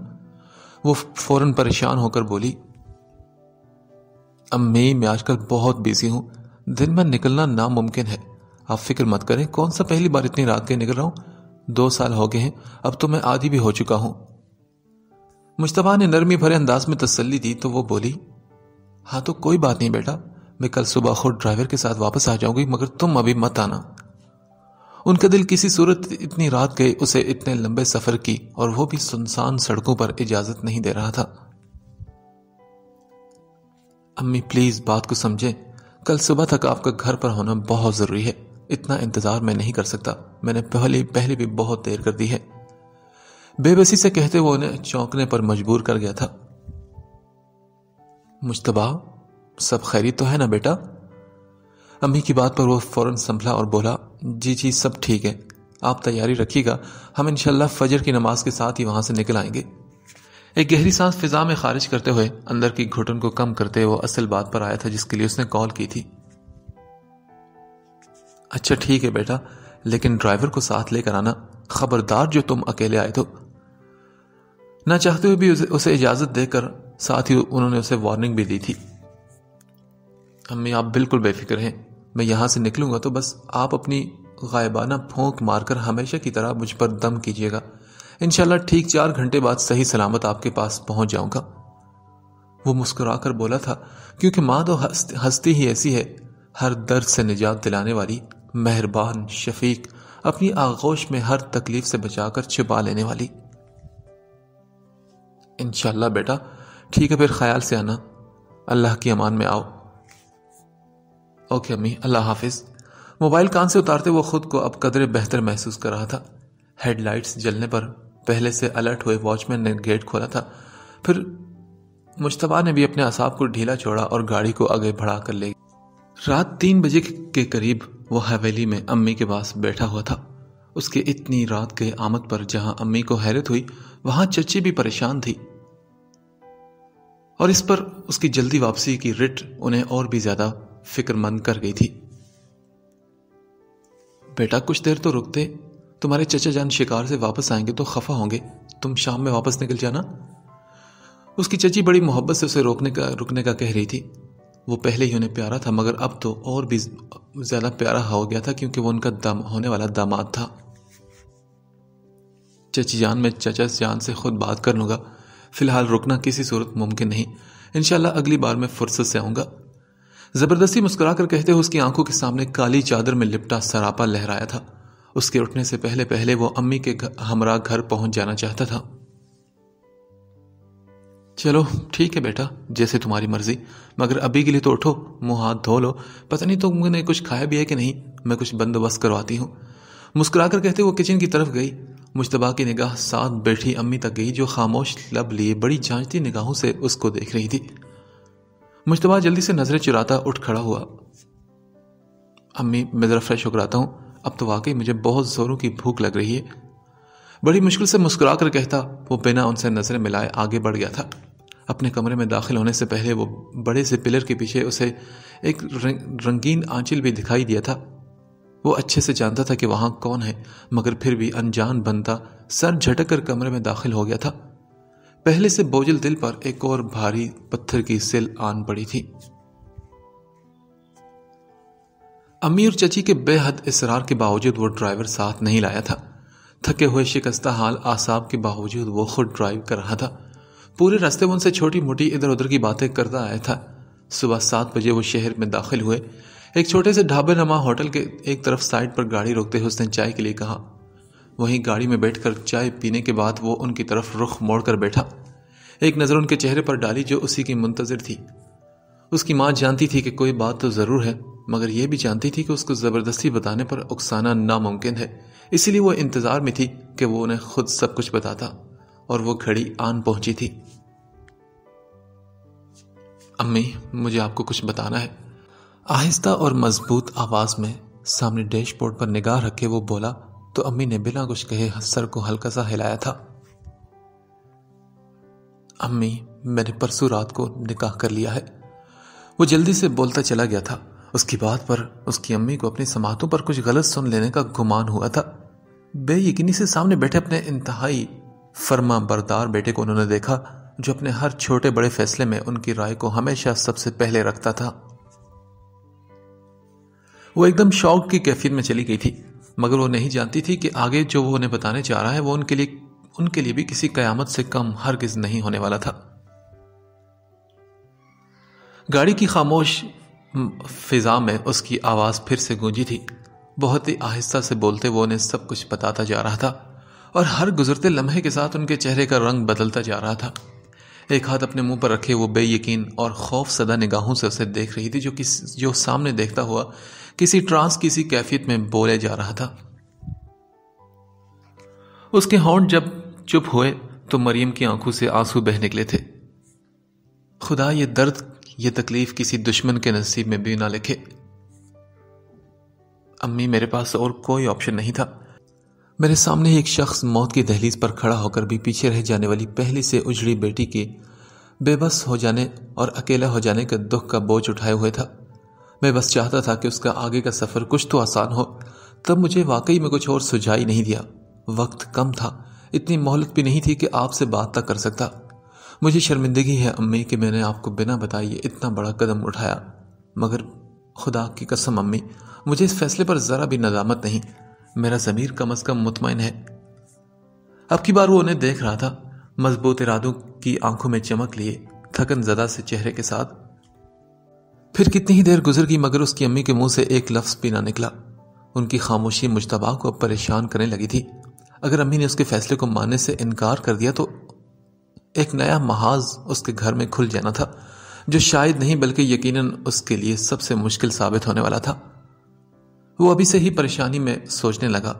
وہ فوراً پریشان ہو کر بولی، امی میں آج کل بہت بیزی ہوں، دن میں نکلنا ناممکن ہے، آپ فکر مت کریں، کون سا پہلی بار اتنی رات کے نکل رہا ہوں، 2 سال ہو گئے ہیں، اب تو میں عادی بھی ہو چکا ہوں۔ مجتبیٰ نے نرمی بھرے انداز میں تسلی دی تو وہ بولی، ہاں تو کوئی بات نہیں بیٹا، میں کل صبح خود ڈرائیور کے ساتھ واپس آ جاؤں گی، مگر تم ابھی مت آنا۔ ان کا دل کسی صورت اتنی رات گئے اسے اتنے لمبے سفر کی اور وہ بھی سنسان سڑکوں پر اجازت نہیں دے رہا تھا۔ امی پلیز بات کو سمجھیں، کل صبح تک آپ کا گھر پر ہونا بہت ضروری ہے، اتنا انتظار میں نہیں کر سکتا، میں نے پہلے بھی بہت دیر کر دی ہے۔ بے بسی سے کہتے وہ انہیں چونکنے پر مجبور کر گیا تھا۔ مجتبیٰ سب خیریت تو ہے نا بیٹا؟ امی کی بات پر وہ فوراً سنبھلا اور بولا، جی سب ٹھیک ہے، آپ تیاری رکھیے گا، ہم انشاءاللہ فجر کی نماز کے ساتھ ہی وہاں سے نکل آئیں گے۔ ایک گہری سانس فضا میں خارج کرتے ہوئے اندر کی گھٹن کو کم کرتے وہ اصل بات پر آیا تھا جس کے لیے اس نے کال کی تھی۔ اچھا ٹھیک ہے بیٹا، لیکن ڈرائیور کو ساتھ لے کر آنا، خبردار جو تم اکیلے آئے تو۔ نہ چاہتے ہوئے بھی اسے اجازت دے کر ساتھ ہی انہوں نے اسے وارننگ بھی دی تھی۔ امی آپ بالکل بے فکر ہیں، میں یہاں سے نکلوں گا تو بس آپ اپنی غائبانہ پھونک مار کر ہمیشہ کی طرح مجھ پر دم کیجیے گا، انشاءاللہ ٹھیک 4 گھنٹے بعد صحیح سلامت آپ کے پاس پہنچ جاؤں گا۔ وہ مسکرا کر بولا تھا، کیونکہ ماں تو ہستی ہی ایسی ہے، ہر درد سے نجات دلانے والی، مہربان، شفیق، اپنی آغوش میں ہر تکلیف سے بچا کر چھپا لینے والی۔ انشاءاللہ بیٹا، ٹھیک ہے پھر خیال سے آنا، اللہ کی امان میں آؤ۔ اوکے امی، اللہ حافظ۔ موبائل کان سے اتارتے وہ خود کو اب قدرے بہتر محسوس کر رہا تھا۔ ہیڈ لائٹس جلنے پر پہلے سے الرٹ ہوئے واچ مین نے گیٹ کھولا تھا، پھر مجتبیٰ نے بھی اپنے اعصاب کو ڈھیلا چھوڑا اور گاڑی کو آگے بڑھا کر لے گئی۔ رات 3 بجے کے قریب وہ حویلی میں امی کے پاس بیٹھا ہوا تھا۔ اس کے اتنی رات کے آمد پر جہاں امی کو حیرت ہوئی وہاں چچی بھی پریشان تھی، اور اس پر اس کی جلدی واپسی کی رٹ انہیں اور بھی زیادہ فکر مند کر گئی تھی۔ بیٹا کچھ دیر تو رکتے، تمہارے چچا جان شکار سے واپس آئیں گے تو خفا ہوں گے، تم شام میں واپس نکل جانا۔ اس کی چچی بڑی محبت سے اسے رکنے کا کہہ رہی تھی۔ وہ پہلے ہی انہیں پیارا تھا، مگر اب تو اور بھی زیادہ پیارا ہو گیا تھا کیونکہ وہ ان کا ہونے والا داماد تھا۔ چچی جان میں چچا جان سے خود بات کر لوں گا، فی الحال رکنا کسی صورت ممکن نہیں، انشاءاللہ اگلی بار میں فرصت سے آؤں گا۔ زبردستی مسکرا کر کہتے ہوئے اس کی آنکھوں کے سامنے کالی چادر میں لپٹا سراپا لہرایا تھا۔ اس کے اٹھنے سے پہلے وہ امی کے ہمراہ گھر پہنچ جانا چاہتا تھا۔ چلو ٹھیک ہے بیٹا، جیسے تمہاری مرضی، مگر ابھی کے لیے تو اٹھو، منہ ہاتھ دھو لو، پتہ نہیں تم نے کچھ کھایا بھی ہے کہ نہیں، میں کچھ بندوبست کرواتی ہوں۔ مسکرا کر کہتے وہ کچن کی طرف گئی۔ مجتبیٰ کی نگاہ ساتھ بیٹھی امی تک گئی جو خاموش لب لیے بڑی جانچتی نگاہوں سے اس کو دیکھ رہی تھی۔ مجتبیٰ جلدی سے نظریں چراتا اٹھ کھڑا ہوا۔ امی میں ذرا فریش ہو کر آتا ہوں، اب تو واقعی مجھے بہت زوروں کی بھوک لگ رہی ہے۔ بڑی مشکل سے مسکرا کر کہتا وہ بنا ان سے نظریں ملائے آگے بڑھ گیا تھا۔ اپنے کمرے میں داخل ہونے سے پہلے وہ بڑے سے پلر کے پیچھے اسے ایک رنگین آنچل بھی دکھائی دیا تھا۔ وہ اچھے سے جانتا تھا کہ وہاں کون ہے، مگر پھر بھی انجان بنتا سر جھٹک کر کمرے میں داخل ہو گیا تھا۔ پہلے سے بوجھل دل پر ایک اور بھاری پتھر کی سل آن پڑی تھی۔ امی اور چچی کے بے حد اصرار کے باوجود وہ ڈرائیور ساتھ نہیں لایا تھا۔ تھکے ہوئے شکستہ حال اعصاب کے باوجود وہ خود ڈرائیو کر رہا تھا۔ پورے راستے وہ ان سے چھوٹی موٹی ادھر ادھر کی باتیں کرتا آیا تھا۔ صبح 7 بجے وہ شہر میں داخل ہوئے۔ ایک چھوٹے سے ڈھابے نما ہوٹل کے ایک طرف سائڈ پر گاڑی روکتے ہوئے اس نے چائے کے لیے کہا۔ وہیں گاڑی میں بیٹھ کر چائے پینے کے بعد وہ ان کی طرف رخ موڑ کر بیٹھا، ایک نظر ان کے چہرے پر ڈالی جو اسی کی منتظر تھی۔ اس کی ماں جانتی تھی کہ کوئی بات تو ضرور ہے، مگر یہ بھی جانتی تھی کہ اس کو زبردستی بتانے پر اکسانا ناممکن ہے، اسی لیے وہ انتظار میں تھی کہ وہ انہیں خود سب کچھ بتاتا، اور وہ گھڑی آن پہنچی تھی۔ امی، مجھے آپ کو کچھ بتانا ہے، آہستہ اور مضبوط آواز میں سامنے ڈیش بورڈ پر نگاہ رکھے وہ بولا تو امی نے بنا کچھ کہے سر کو ہلکا سا ہلایا تھا۔ امی، میں نے پرسوں رات کو نکاح کر لیا ہے، وہ جلدی سے بولتا چلا گیا تھا۔ اس کی بات پر اس کی امی کو اپنی سماعتوں پر کچھ غلط سن لینے کا گمان ہوا تھا۔ بے یقینی سے سامنے بیٹھے اپنے انتہائی فرما بردار بیٹے کو انہوں نے دیکھا، جو اپنے ہر چھوٹے بڑے فیصلے میں ان کی رائے کو ہمیشہ سب سے پہلے رکھتا تھا۔ وہ ایک دم شوق کی کیفیت میں چلی گئی تھی، مگر وہ نہیں جانتی تھی کہ آگے جو وہ انہیں بتانے چاہ رہا ہے وہ ان کے لیے بھی کسی قیامت سے کم ہرگز نہیں ہونے والا تھا۔ گاڑی کی خاموش فضا میں اس کی آواز پھر سے گونجی تھی۔ بہت ہی آہستہ سے بولتے وہ انہیں سب کچھ بتاتا جا رہا تھا، اور ہر گزرتے لمحے کے ساتھ ان کے چہرے کا رنگ بدلتا جا رہا تھا۔ ایک ہاتھ اپنے منہ پر رکھے وہ بے یقین اور خوف زدہ نگاہوں سے اسے دیکھ رہی تھی، جو سامنے دیکھتا ہوا کسی ٹرانس کسی کیفیت میں بولے جا رہا تھا۔ اس کے ہونٹ جب چپ ہوئے تو مریم کی آنکھوں سے آنسو بہہ نکلے تھے۔ خدا یہ درد، یہ تکلیف کسی دشمن کے نصیب میں بھی نہ لکھے۔ امی، میرے پاس اور کوئی آپشن نہیں تھا۔ میرے سامنے ایک شخص موت کی دہلیز پر کھڑا ہو کر بھی پیچھے رہ جانے والی پہلی سے اجڑی بیٹی کی بے بس ہو جانے اور اکیلا ہو جانے کا دکھ کا بوجھ اٹھائے ہوئے تھا۔ میں بس چاہتا تھا کہ اس کا آگے کا سفر کچھ تو آسان ہو۔ تب مجھے واقعی میں کچھ اور سجھائی نہیں دیا۔ وقت کم تھا، اتنی مہلت بھی نہیں تھی کہ آپ سے بات تک کر سکتا۔ مجھے شرمندگی ہے امی کہ میں نے آپ کو بنا بتائے اتنا بڑا قدم اٹھایا، مگر خدا کی قسم امی، مجھے اس فیصلے پر ذرا بھی ندامت نہیں۔ میرا ضمیر کم از کم مطمئن ہے۔ اب کی بار وہ انہیں دیکھ رہا تھا، مضبوط ارادوں کی آنکھوں میں چمک لیے، تھکن زدہ سے چہرے کے ساتھ۔ پھر کتنی ہی دیر گزر گئی مگر اس کی امی کے منہ سے ایک لفظ بھی نہ نکلا۔ ان کی خاموشی مجتبیٰ کو اب پریشان کرنے لگی تھی۔ اگر امی نے اس کے فیصلے کو ماننے سے انکار کر دیا تو ایک نیا محاذ اس کے گھر میں کھل جانا تھا، جو شاید نہیں بلکہ یقیناً اس کے لیے سب سے مشکل ثابت ہونے والا تھا۔ وہ ابھی سے ہی پریشانی میں سوچنے لگا،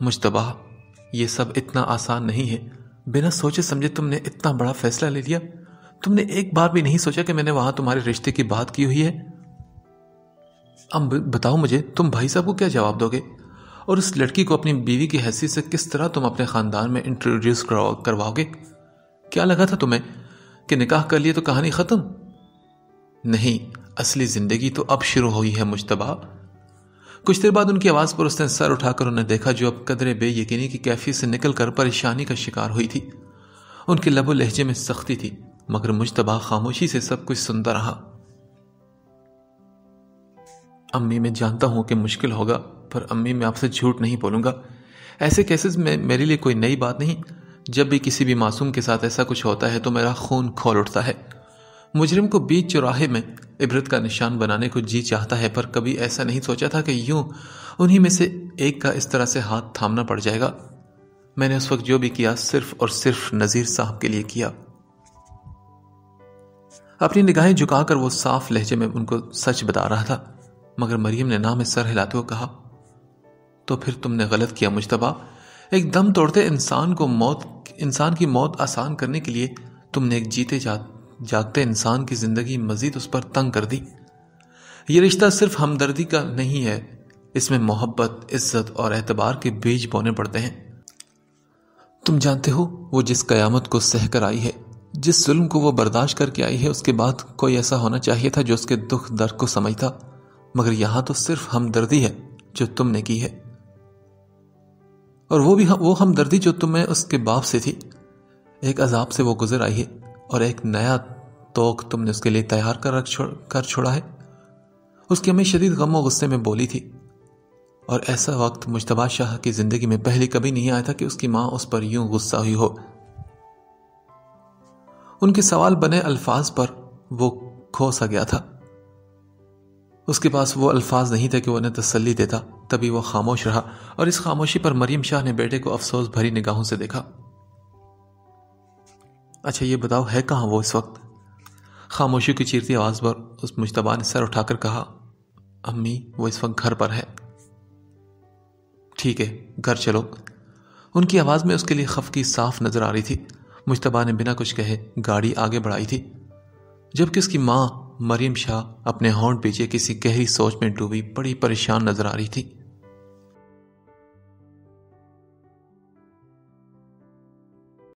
مجتبیٰ، یہ سب اتنا آسان نہیں ہے۔ بنا سوچے سمجھے تم نے اتنا بڑا فیصلہ لے لیا۔ تم نے ایک بار بھی نہیں سوچا کہ میں نے وہاں تمہارے رشتے کی بات کی ہوئی ہے۔ اب بتاؤ مجھے، تم بھائی صاحب کو کیا جواب دو گے؟ اور اس لڑکی کو اپنی بیوی کی حیثیت سے کس طرح تم اپنے خاندان میں انٹروڈیوس کرواؤ گے؟ کیا لگا تھا تمہیں کہ نکاح کر لیے تو کہانی ختم؟ نہیں، اصلی زندگی تو اب شروع ہوئی ہے مجتبیٰ۔ کچھ دیر بعد ان کی آواز پر اس نے سر اٹھا کر انہیں دیکھا، جو اب قدرے بے یقینی کی کیفیت سے نکل کر پریشانی کا شکار ہوئی تھی۔ ان کے لب و لہجے میں سختی تھی، مگر مجتبیٰ خاموشی سے سب کچھ سنتا رہا۔ امی، میں جانتا ہوں کہ مشکل ہوگا، پر امی میں آپ سے جھوٹ نہیں بولوں گا۔ ایسے کیسز میں میرے لیے کوئی نئی بات نہیں۔ جب بھی کسی بھی معصوم کے ساتھ ایسا کچھ ہوتا ہے تو میرا خون کھول اٹھتا ہے۔ مجرم کو بیچ چوراہے میں عبرت کا نشان بنانے کو جی چاہتا ہے، پر کبھی ایسا نہیں سوچا تھا کہ یوں انہی میں سے ایک کا اس طرح سے ہاتھ تھامنا پڑ جائے گا۔ میں نے اس وقت جو بھی کیا صرف اور صرف نذیر صاحب کے لیے کیا۔ اپنی نگاہیں جھکا کر وہ صاف لہجے میں ان کو سچ بتا رہا تھا، مگر مریم نے نہ میں سر ہلاتے ہوئے کہا، تو پھر تم نے غلط کیا مجتبیٰ۔ ایک دم توڑتے انسان کی موت آسان کرنے کے لیے تم نے ایک جیتے جاگتے انسان کی زندگی مزید اس پر تنگ کر دی۔ یہ رشتہ صرف ہمدردی کا نہیں ہے، اس میں محبت، عزت اور اعتبار کے بیج بونے پڑتے ہیں۔ تم جانتے ہو وہ جس قیامت کو سہ کر آئی ہے، جس ظلم کو وہ برداشت کر کے آئی ہے، اس کے بعد کوئی ایسا ہونا چاہیے تھا جو اس کے دکھ درد کو سمجھتا، مگر یہاں تو صرف ہمدردی ہے جو تم نے کی ہے، اور وہ ہمدردی جو تمہیں اس کے باپ سے تھی۔ ایک عذاب سے وہ گزر آئی ہے اور ایک نیا توق تم نے اس کے لیے تیار کر چھوڑا ہے۔ اس کی امی شدید غم و غصے میں بولی تھی، اور ایسا وقت مجتبیٰ شاہ کی زندگی میں پہلے کبھی نہیں آیا تھا کہ اس کی ماں اس پر یوں غصہ ہوئی ہو۔ ان کے سوال بنے الفاظ پر وہ کھو سا گیا تھا۔ اس کے پاس وہ الفاظ نہیں تھے کہ وہ انہیں تسلی دیتا۔ تبھی وہ خاموش رہا، اور اس خاموشی پر مریم شاہ نے بیٹے کو افسوس بھری نگاہوں سے دیکھا۔ اچھا یہ بتاؤ، ہے کہاں وہ اس وقت؟ خاموشی کی چیرتی آواز پر اس مجتبیٰ نے سر اٹھا کر کہا، امی وہ اس وقت گھر پر ہے۔ ٹھیک ہے گھر چلو۔ ان کی آواز میں اس کے لیے خفگی صاف نظر آ رہی تھی۔ مجتبیٰ نے بنا کچھ کہے گاڑی آگے بڑھائی تھی، جبکہ اس کی ماں مریم شاہ اپنے ہونٹ پیچھے کسی گہری سوچ میں ڈوبی بڑی پریشان نظر آ رہی تھی۔